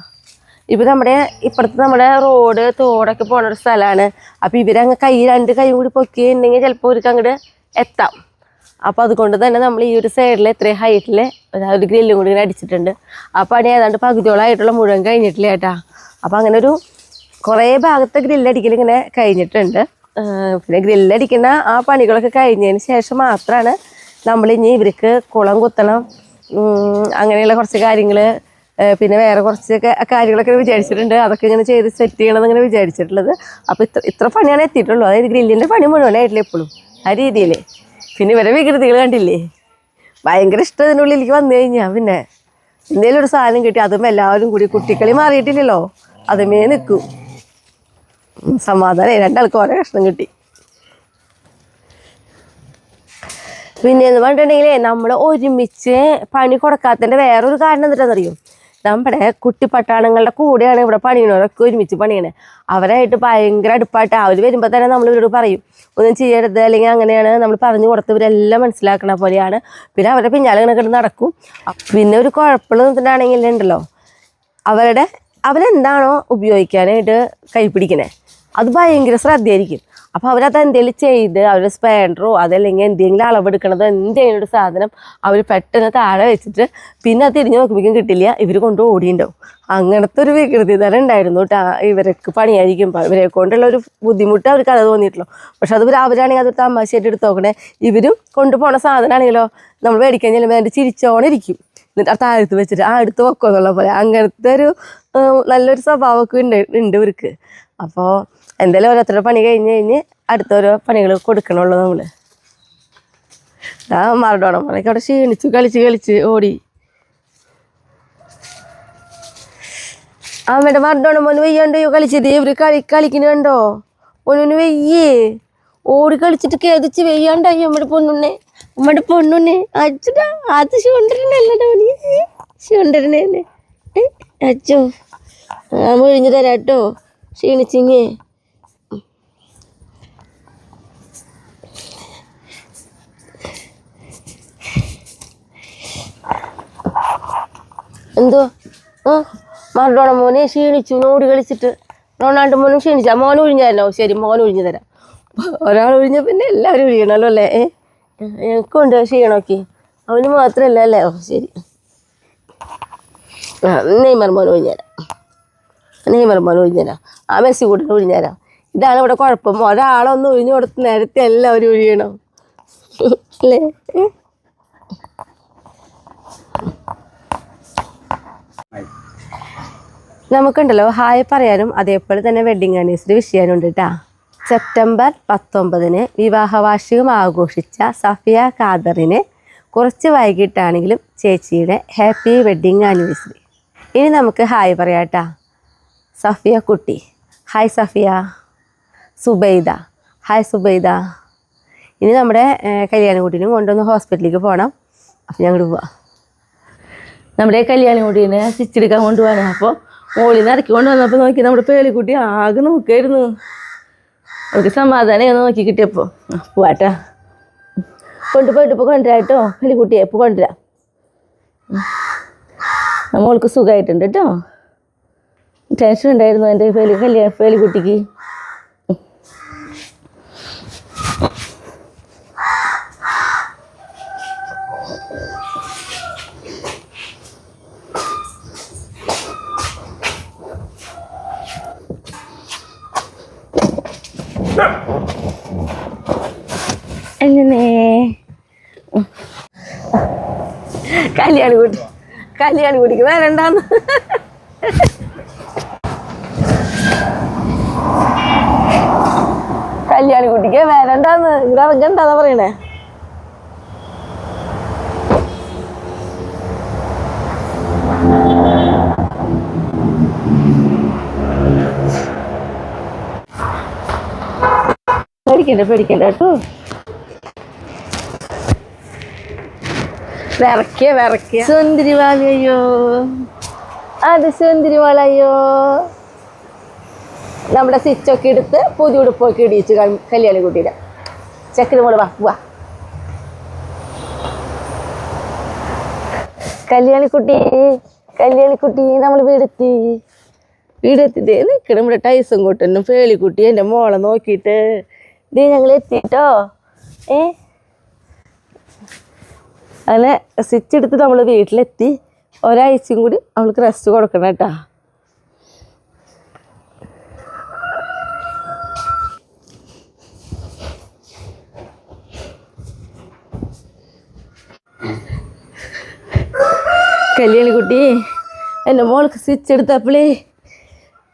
ഇപ്പം നമ്മുടെ ഇപ്പുറത്ത് നമ്മുടെ റോഡ് തോടൊക്കെ പോണ ഒരു സ്ഥലമാണ്. അപ്പോൾ ഇവരങ്ങ് രണ്ട് കൈയും കൂടി പൊക്കിയിട്ടുണ്ടെങ്കിൽ ചിലപ്പോൾ അവർക്ക് അങ്ങോട്ട് എത്താം. അപ്പോൾ അതുകൊണ്ട് തന്നെ നമ്മൾ ഈ ഒരു സൈഡിൽ ഇത്രയും ഹൈറ്റിൽ ഒരു ഗ്രില്ലും കൂടി ഇങ്ങനെ അടിച്ചിട്ടുണ്ട്. ആ പണി ഏതാണ്ട് പകുതിയോളമായിട്ടുള്ള മുഴുവൻ കഴിഞ്ഞിട്ടില്ല കേട്ടാ. അപ്പോൾ അങ്ങനെ ഒരു കുറേ ഭാഗത്തെ ഗ്രില്ലടിക്കൽ ഇങ്ങനെ കഴിഞ്ഞിട്ടുണ്ട്. പിന്നെ ഗ്രില്ലടിക്കുന്ന ആ പണികളൊക്കെ കഴിഞ്ഞതിന് ശേഷം മാത്രമാണ് നമ്മളിനി ഇവർക്ക് കുളം കുത്തണം, അങ്ങനെയുള്ള കുറച്ച് കാര്യങ്ങൾ, പിന്നെ വേറെ കുറച്ച് കാര്യങ്ങളൊക്കെ വിചാരിച്ചിട്ടുണ്ട്. അതൊക്കെ ഇങ്ങനെ ചെയ്ത് സെറ്റ് ചെയ്യണമെന്ന് ഇങ്ങനെ വിചാരിച്ചിട്ടുള്ളത്. അപ്പോൾ ഇത്ര പണിയാണ് എത്തിയിട്ടുള്ളൂ. അതായത് ഗ്രില്ലിൻ്റെ പണി മുഴുവനായിട്ടില്ല എപ്പോഴും ആ രീതിയിൽ. പിന്നെ ഇവരെ വികൃതികൾ കണ്ടില്ലേ, ഭയങ്കര ഇഷ്ടം ഇതിനുള്ളിലേക്ക് വന്നു കഴിഞ്ഞാൽ പിന്നെ എന്തെങ്കിലും ഒരു സാധനം കിട്ടി അതും എല്ലാവരും കൂടി, കുട്ടിക്കളി മാറിയിട്ടില്ലല്ലോ, അതുമേ നിൽക്കും. സമാധാനം, രണ്ടാൾക്ക് ഓരോ കഷ്ണം കിട്ടി. പിന്നെ എന്ന് പറഞ്ഞിട്ടുണ്ടെങ്കിലേ നമ്മൾ ഒരുമിച്ച് പണി കൊടുക്കാത്തതിൻ്റെ വേറൊരു കാരണം എന്താണെന്നറിയും, നമ്മുടെ കുട്ടിപ്പട്ടാളങ്ങളുടെ കൂടെയാണ് ഇവിടെ പണിയണവരൊക്കെ ഒരുമിച്ച് പണിയണേ. അവരായിട്ട് ഭയങ്കര അടുപ്പായിട്ട് അവർ വരുമ്പോൾ തന്നെ നമ്മൾ ഇവരോട് പറയും ഒന്നും ചെയ്യരുത്, അല്ലെങ്കിൽ അങ്ങനെയാണ് നമ്മൾ പറഞ്ഞു കൊടുത്തവരെല്ലാം മനസ്സിലാക്കണ പോലെയാണ്. പിന്നെ അവരുടെ പിന്നാലെ കിടന്ന് നടക്കും. പിന്നെ ഒരു കുഴപ്പമുള്ള നിന്നിട്ടാണെങ്കിൽ ഉണ്ടല്ലോ, അവരെന്താണോ ഉപയോഗിക്കാനായിട്ട് കൈ പിടിക്കണേ അത് ഭയങ്കര ശ്രദ്ധയായിരിക്കും. അപ്പോൾ അവരത് എന്തെങ്കിലും ചെയ്ത് അവരുടെ സ്പാൻഡറോ അതല്ലെങ്കിൽ എന്തെങ്കിലും അളവെടുക്കണതോ എന്തെങ്കിലും ഒരു സാധനം അവർ പെട്ടെന്ന് താഴെ വെച്ചിട്ട് പിന്നെ അത് തിരിഞ്ഞ് നോക്കുമ്പോഴേക്കും കിട്ടില്ല, ഇവർ കൊണ്ട് ഓടിയിട്ടുണ്ടാവും. അങ്ങനത്തെ ഒരു വികൃതി തരം ഉണ്ടായിരുന്നു കേട്ടോ ഇവർക്ക് പണിയായിരിക്കും. ഇവരെ കൊണ്ടുള്ള ഒരു ബുദ്ധിമുട്ട് അവർക്ക് അത് തോന്നിയിട്ടുള്ളൂ. പക്ഷെ അത് അവരാണെങ്കിൽ അതൊരു തമാശയായിട്ട് എടുത്ത് നോക്കണേ. ഇവരും കൊണ്ടുപോണ സാധനമാണെങ്കിലോ നമ്മൾ മേടിക്കാൻ ചെല്ലുമ്പോൾ അതിൻ്റെ ചിരിച്ചോണിരിക്കും, എന്നിട്ട് ആ താഴത്ത് വെച്ചിട്ട് അടുത്ത് വെക്കുക എന്നുള്ള പോലെ. അങ്ങനത്തെ ഒരു നല്ലൊരു സ്വഭാവമൊക്കെ ഉണ്ട് ഇവർക്ക്. അപ്പോൾ എന്തായാലും ഓരോരുത്തരുടെ പണി കഴിഞ്ഞ് അടുത്തോരോ പണികൾ കൊടുക്കണുള്ളൂ നമ്മൾ. മറഡോണമ്മനൊക്കെ അവിടെ ക്ഷീണിച്ചു കളിച്ച് ഓടി. അമ്മയുടെ മറഡോണമ്മന് വെയ്യാണ്ടോ കളിച്ചത്, ഇവർ കളിക്കുന്നുണ്ടോ പൊന്നുന് വെയ്യേ ഓടി കളിച്ചിട്ട് കേതിച്ച് വെയ്യാണ്ടായി നമ്മുടെ പൊണ്ണുണ്ണെ അച്ഛടാ. അത് ചൂണ്ടരനല്ലടോ, നീ ചൂണ്ടരനെ അച്ഛോ ഒഴിഞ്ഞു തരാട്ടോ ക്ഷീണിച്ചിങ്ങേ. എന്തോ മറഡോണ മോനെ ക്ഷീണിച്ചു ഓടി കളിച്ചിട്ട്. റൊണാൾഡോ മോനും ക്ഷീണിച്ചാ, മോൻ ഒഴിഞ്ഞാലോ? ശരി, മോൻ ഒഴിഞ്ഞു തരാം. ഒരാൾ ഒഴിഞ്ഞ പിന്നെ എല്ലാവരും ഒഴിയണമല്ലോ അല്ലേ? എനിക്കുണ്ട് ക്ഷീണമൊക്കെ, അവന് മാത്രമല്ല അല്ലേ? ഓ ശരി, നെയ്മർ മോൻ ഒഴിഞ്ഞുതരാം, ആ മെസ്സി കൂട്ടിന് ഒഴിഞ്ഞുതരാം. ഇതാണ് ഇവിടെ കുഴപ്പം, ഒരാളൊന്നും ഒഴിഞ്ഞു കൊടുത്ത് നേരത്തെ എല്ലാവരും ഒഴിയണം അല്ലേ? നമുക്കുണ്ടല്ലോ ഹായ് പറയാനും അതേപോലെ തന്നെ വെഡിങ് ആനിവേഴ്സറി വിഷ് ചെയ്യാനുണ്ട് കേട്ടോ. സെപ്റ്റംബർ 19 വിവാഹ വാർഷികം ആഘോഷിച്ച സഫിയ ഖാദറിന് കുറച്ച് വൈകിട്ടാണെങ്കിലും ചേച്ചിയുടെ ഹാപ്പി വെഡിങ് ആനിവേഴ്സറി. ഇനി നമുക്ക് ഹായ് പറയാം കേട്ടോ. സഫിയ കുട്ടി ഹായ്, സഫിയ. സുബൈദ ഹായ് സുബൈദ. ഇനി നമ്മുടെ കല്യാണക്കുട്ടീനും കൊണ്ടൊന്ന് ഹോസ്പിറ്റലിലേക്ക് പോകണം. അപ്പോൾ ഞങ്ങൾ പോവാം. നമ്മുടെ കല്യാണക്കുട്ടീനെ സ്റ്റിച്ചെടുക്കാൻ കൊണ്ടുപോകാനാണ്. അപ്പോൾ മോളിൽ നിന്ന് ഇറക്കി കൊണ്ടുവന്നപ്പോൾ നോക്കി നമ്മുടെ പേളിക്കുട്ടി ആകെ നോക്കായിരുന്നു. നമുക്ക് സമാധാനം നോക്കി കിട്ടിയപ്പോൾ പോവാട്ടാ. കൊണ്ടുപോയിട്ട് ഇപ്പോൾ കൊണ്ടുവരാം കേട്ടോ പേളിക്കുട്ടിയെ. ഇപ്പോൾ കൊണ്ടുവരാം. മോൾക്ക് സുഖമായിട്ടുണ്ട് കേട്ടോ. ടെൻഷൻ ഉണ്ടായിരുന്നു എൻ്റെ പേളിക്കുട്ടിക്ക്. എങ്ങനെ കല്യാണിക്കുട്ടിക്ക് വരണ്ടാന്ന് കല്യാണിക്കുട്ടിക്ക് വരണ്ടാന്ന് ഇവിടെ ഇറങ്ങണ്ടാന്നാ പറയണേ. പേടിക്കണ്ട കേട്ടോ. വിറക്കിയ സുന്ദരി വാളയോ, അത് സുന്ദരി വാളയോ. നമ്മുടെ സ്റ്റിച്ചൊക്കെ എടുത്ത് പുതിയ ഉടുപ്പൊക്കെ ഇടിച്ച് കല്യാണി കുട്ടിയുടെ ചെക്കന് മോള് വാ. കല്യാണിക്കുട്ടി നമ്മൾ വീടെത്തി നിൽക്കണം. നമ്മുടെ ടൈസും കൂട്ടനും പേളിക്കുട്ടി എൻ്റെ മോളെ നോക്കിയിട്ട് ഞങ്ങൾ എത്തിട്ടോ. അങ്ങനെ സ്റ്റിച്ച് എടുത്ത് നമ്മൾ വീട്ടിലെത്തി. ഒരാഴ്ചയും കൂടി അവൾക്ക് റെസ്റ്റ് കൊടുക്കണം കേട്ടോ. കല്യാണിക്കുട്ടി എൻ്റെ മോൾക്ക് സ്റ്റിച്ച് എടുത്തപ്പോളേ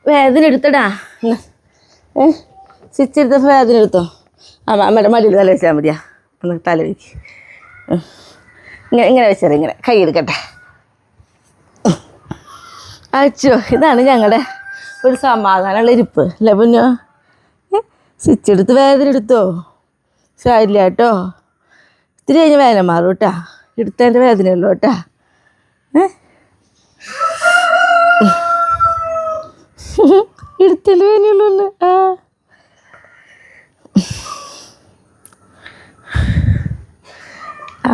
വേദന എടുത്തടാ. സ്റ്റിച്ച് എടുത്തപ്പോൾ വേദന എടുത്തോ. അമ്മയുടെ മടിയിൽ തല വെച്ചാൽ മതിയാ. ഒന്ന് തല വയ്ക്ക്. ഇങ്ങനെ വെച്ചാൽ ഇങ്ങനെ കൈ എടുക്കട്ടെ. അച്ചോ, ഇതാണ് ഞങ്ങളുടെ ഒരു സമാധാനമുള്ള ഇരിപ്പ് അല്ലേ പൊന്നോ. സ്റ്റിച്ച് എടുത്ത് വേദന എടുത്തോ? സാരില്ല കേട്ടോ, ഇത്തിരി കഴിഞ്ഞ് വേദന മാറും കേട്ടാ. എടുത്തതിൻ്റെ വേദനയുള്ളൂ കേട്ടാ. എടുത്തതിൻ്റെ വേദനയുള്ളൂ.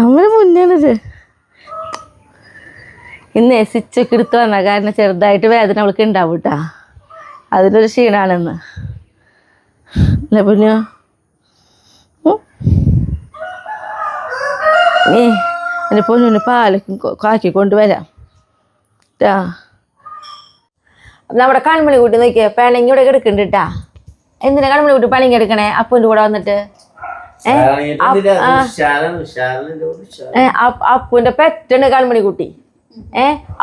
അവന് മുന്നേണത് ഇന്ന് സ്റ്റിച്ചൊക്കെ എടുത്ത് വന്ന കാരണം ചെറുതായിട്ട് വേദന അവൾക്ക് ഉണ്ടാവും കേട്ടാ. അതിനൊരു ക്ഷീണാണെന്ന് അല്ലേ പൊന്നോ. എൻ്റെ പൊന്നിന് പാലൊക്കെ കാക്കി കൊണ്ടുവരാം കേട്ടാ. നമ്മുടെ കൺമണി കൂട്ടി നോക്കിയേ പിണങ്ങി ഇവിടെ എടുക്കുന്നുണ്ട് കേട്ടാ. എന്തിനാ കൺമണി കൂട്ടി പിണങ്ങി എടുക്കണേ? അപ്പൂൻ്റെ കൂടെ വന്നിട്ട് അപ്പൂന്റെ പെറ്റുണ്ട് കൺമണി കുട്ടി.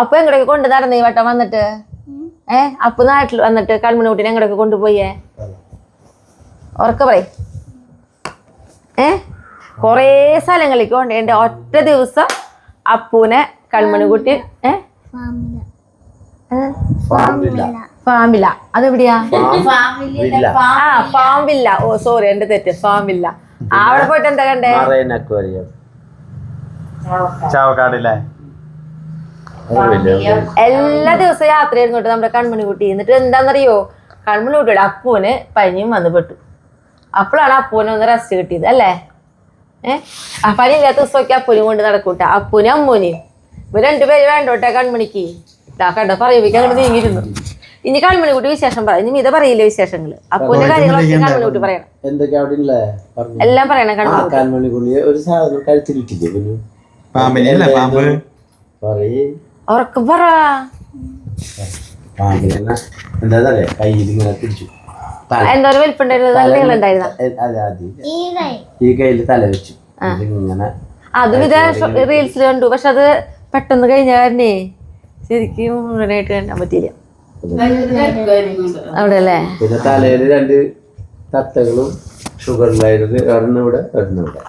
അപ്പു എങ്ങോട്ടൊക്കെ കൊണ്ട് നടന്നേ വട്ടം വന്നിട്ട്? അപ്പു നാട്ടിൽ വന്നിട്ട് കൺമണി കുട്ടീനെ എങ്ങോട്ടൊക്കെ കൊണ്ടുപോയേ? ഉറക്കെ പറയും. കൊറേ സ്ഥലങ്ങളിലേക്ക് കൊണ്ട് എൻ്റെ ഒറ്റ ദിവസം അപ്പൂനെ കൺമണി കുട്ടി ഫാമില്ല. അതെവിടെയാ? ഫാമില്ല. ഓ സോറി, എന്റെ തെറ്റ്. ഫാമില്ല. അവിടെ പോയിട്ട് എന്താ കണ്ടേ? എല്ലാ ദിവസവും യാത്ര ചെയ്യുന്നുണ്ട് നമ്മുടെ കൺമണി കുട്ടി. എന്നിട്ട് എന്താണെന്നറിയോ, കൺമണി കുട്ടിയുടെ അപ്പൂന് പനിയും വന്ന് പെട്ടു. അപ്പോഴാണ് അപ്പൂനെ ഒന്ന് റെസ്റ്റ് കിട്ടിയത് അല്ലേ. പനി ഇല്ലാത്ത ദിവസമൊക്കെ അപ്പൂനും കൊണ്ട് നടക്കൂട്ട. അപ്പൂനും അമ്മൂനെയും ഇവർ രണ്ടുപേര് വേണ്ടോട്ടെ കൺമണിക്ക്. കണ്ട പറയിപ്പിക്കാൻ അങ്ങോട്ട് നീങ്ങിയിരുന്നു. ഇനി കൺമണി കുട്ടി വിശേഷം പറയാം. ഇനി ഇത പറയില്ലേ വിശേഷങ്ങള്. അപ്പൂന്റെ കാര്യങ്ങളൊക്കെ കൺമണി കുട്ടി പറയണം. എല്ലാം പറയണം കൺമണി കുട്ടി. ഉറക്കം പറ. എന്തോരം വലിപ്പുണ്ടായിരുന്നു? നല്ല നീളുണ്ടായിരുന്ന ഈ കയ്യില് തല വെച്ചു. അതും ഇതേ റീൽസിൽ കണ്ടു. പക്ഷെ അത് പെട്ടെന്ന് കഴിഞ്ഞ കാരണേ ശരിക്കും മുഴുവനായിട്ട് കാണാൻ പറ്റിയില്ല അവിടെ അല്ലേ. പിന്നെ തലയില് 2 തത്തകളും ഷുഗറിലായിരുന്നു. ഒരെണ്ണിവിടെ ഒരെണ്ണിവിടെ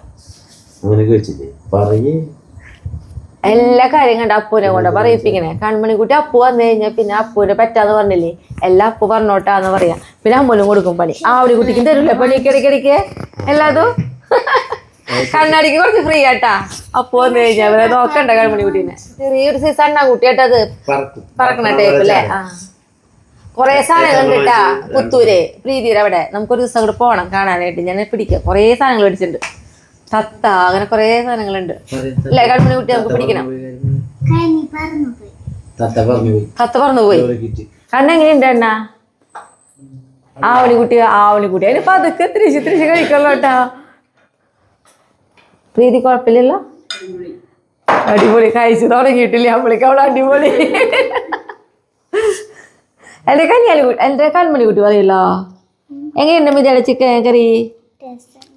അങ്ങനെയൊക്കെ വെച്ചില്ലേ. പറയേ എല്ലാ കാര്യം കണ്ട അപ്പൂനെ കൊണ്ട് പറയിപ്പിക്കണേ. കൺമണിക്കുട്ടി അപ്പു വന്നു കഴിഞ്ഞാൽ പിന്നെ അപ്പൂനെ പറ്റാന്ന് പറഞ്ഞില്ലേ, എല്ലാം അപ്പു പറഞ്ഞോട്ടാന്ന് പറയാം. പിന്നെ അമ്മൂനും കൊടുക്കും പണി. ഒരു കുട്ടിക്കും തരൂല്ലേ പണിക്ക് ഇടയ്ക്കിടയ്ക്ക് എല്ലാതും. കണ്ണാടിക്ക് കുറച്ച് ഫ്രീ ആട്ടാ അപ്പു വന്നു കഴിഞ്ഞാൽ. അവരെ നോക്കണ്ട കൺമണി കുട്ടീനെ. ചെറിയൊരു സൈസ് അണ്ണാ കുട്ടിയാട്ടത് പറക്കണ ടൈപ്പ് അല്ലേ. കൊറേ സാധനങ്ങൾ ഉണ്ട് കേട്ടാ പുത്തൂര് പ്രീതിയുടെ അവിടെ. നമുക്കൊരു ദിവസം കൂടെ പോകണം കാണാനായിട്ട്. ഞാൻ പിടിക്കാം. കൊറേ സാധനങ്ങൾ പിടിച്ചിട്ടുണ്ട്. തത്ത അങ്ങനെ കൊറേ സാധനങ്ങളുണ്ട് അല്ലേ കൺമണി കുട്ടി. നമുക്ക് പിടിക്കണം. തത്ത പറന്നുപോയി. കണ്ണെങ്ങനെയുണ്ട് അണ്ണ? ആവണിക്കുട്ടി അതിന് പതുക്കെ തിരിച്ച് കഴിക്കല്ലോ കേട്ടാ. പ്രീതി കുഴപ്പമില്ലല്ലോ. അടിപൊളി. കഴിച്ചു തുടങ്ങിയിട്ടില്ല അപ്പോഴേക്ക് അവള് അടിപൊളി. എന്റെ കൺമണി കുട്ടി പറയല്ലോ. എങ്ങനെയുണ്ട് മിതിയുടെ ചിക്കൻ കറി?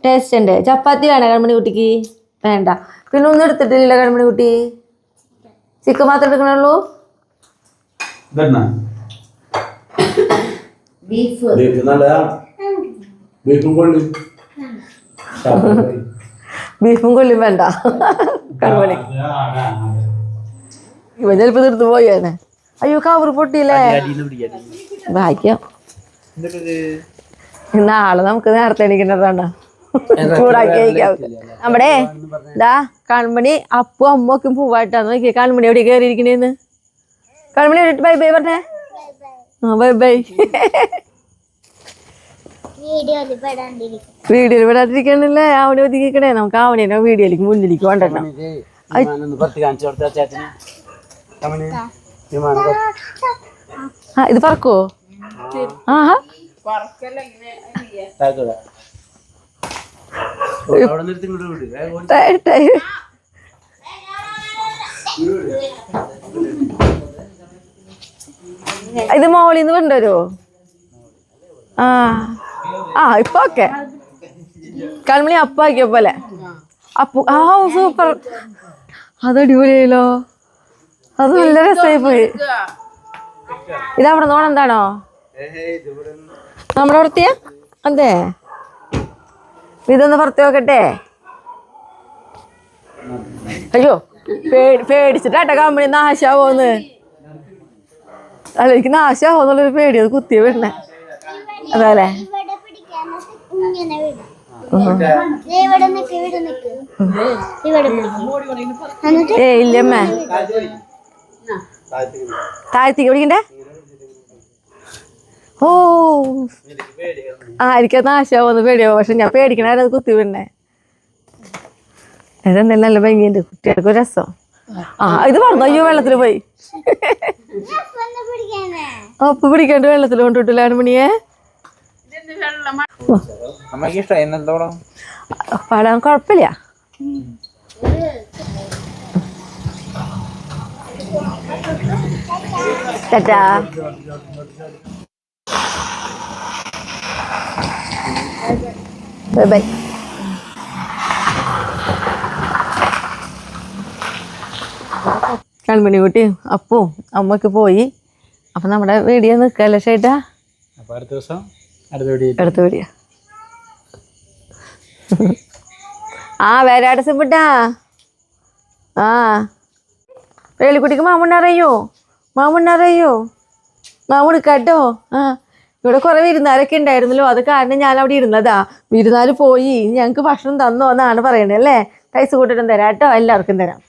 ടേസ്റ്റ് ഉണ്ട്. ചപ്പാത്തി വേണോ കൺമണി കുട്ടിക്ക്? വേണ്ട. പിന്നെ ഒന്നും എടുത്തിട്ടില്ല കൺമണി കുട്ടി. ചിക്കൻ മാത്രം എടുക്കണുള്ളൂ. ബീഫും കൊള്ളിയും വേണ്ട കൺമണി. ഇവ ചിലപ്പോ തീർത്ത് പോയാണ്. അയ്യോ കവർ പൊട്ടിയില്ലേ. ഭാഗ്യം. നാളെ നമുക്ക് നേരത്തെ എണീക്കണ്ടോ ചൂടാക്കി കഴിക്കാം. നമ്മുടെ ഇതാ കൺമണി അപ്പും അമ്മൊക്കെ പൂവായിട്ടാന്ന് നോക്കിയ കൺമണി എവിടെ കയറിയിരിക്കണേന്ന്. കൺമണി എവിടെ ബൈ ബൈ പറഞ്ഞേ. ആ ബൈ ബൈ. വീഡിയോയിൽ പെടാതിരിക്കണല്ലേ അവനെ ഒതുക്കിക്കണേ. നമുക്ക് അവനെ വീഡിയോയിലേക്ക് മുന്നിലേക്ക് കൊണ്ടുവരണം. ആ ഇത് പറക്കോ? ആഹാ ഇത് മോളിന്ന് കൊണ്ടുവരുമോ? ആ ആ ഇപ്പൊ ഓക്കെ. കൺമണി അപ്പാക്കിയ പോലെ അപ്പു. ആ സൂപ്പർ. അത് അടിപൊളിയായല്ലോ. അത് നല്ല രസമായി പോയി. ഇതവിടെ നോണെന്താണോ നമ്മുടെ പുറത്തിയ? അതെ ഇതൊന്ന് പുറത്ത് നോക്കട്ടെ. അയ്യോ പേടിച്ചിട്ടാട്ടെ കമ്പനി നാശാവോന്ന്. അല്ല എനിക്ക് നാശാവോന്നുള്ളൊരു പേടി. അത് കുത്തിയ വീണേ അതല്ലേ. ഇല്ലമ്മേ താഴത്തേക്ക് പിടിക്കണ്ടേ? ഓ ആ എനിക്കത് നാശാവോന്ന് പേടിയാവോ. പക്ഷെ ഞാൻ പേടിക്കണത് കുത്തി വീണേ. ഇതെന്തായാലും നല്ല ഭംഗിയുണ്ട്. കുട്ടികൾക്ക് ഒരു രസം. ആ ഇത് പറഞ്ഞു. അയ്യോ വെള്ളത്തിൽ പോയി. ഒപ്പ് പിടിക്കാണ്ട് വെള്ളത്തിൽ കൊണ്ടുവിട്ടില്ല മണിയെ. പാടാൻ കുഴപ്പമില്ല. ടാറ്റാ. Bye bye. കൺമണി കുട്ടി അപ്പും അമ്മക്ക് പോയി. അപ്പൊ നമ്മുടെ വീഡിയോ നിൽക്കല്ലേ ചേട്ടാ. അടുത്ത ദിവസം അടുത്ത വീഡിയോ. ആ വരാട് സിപ്പിട്ടാ. ആ വേലിക്കുട്ടിക്ക് മാമുണ്ടാറയോ? മാമുടുക്കാട്ടോ. ആ ഇവിടെ കുറെ വിരുന്നാരൊക്കെ ഉണ്ടായിരുന്നല്ലോ. അത് കാരണം ഞാൻ അവിടെ ഇരുന്നതാ. വിരുന്നാര് പോയി ഞങ്ങക്ക് ഭക്ഷണം തന്നോ എന്നാണ് പറയണേ അല്ലേ. കൈസ് കൂട്ടിട്ടും തരാം കേട്ടോ. എല്ലാവർക്കും തരാം.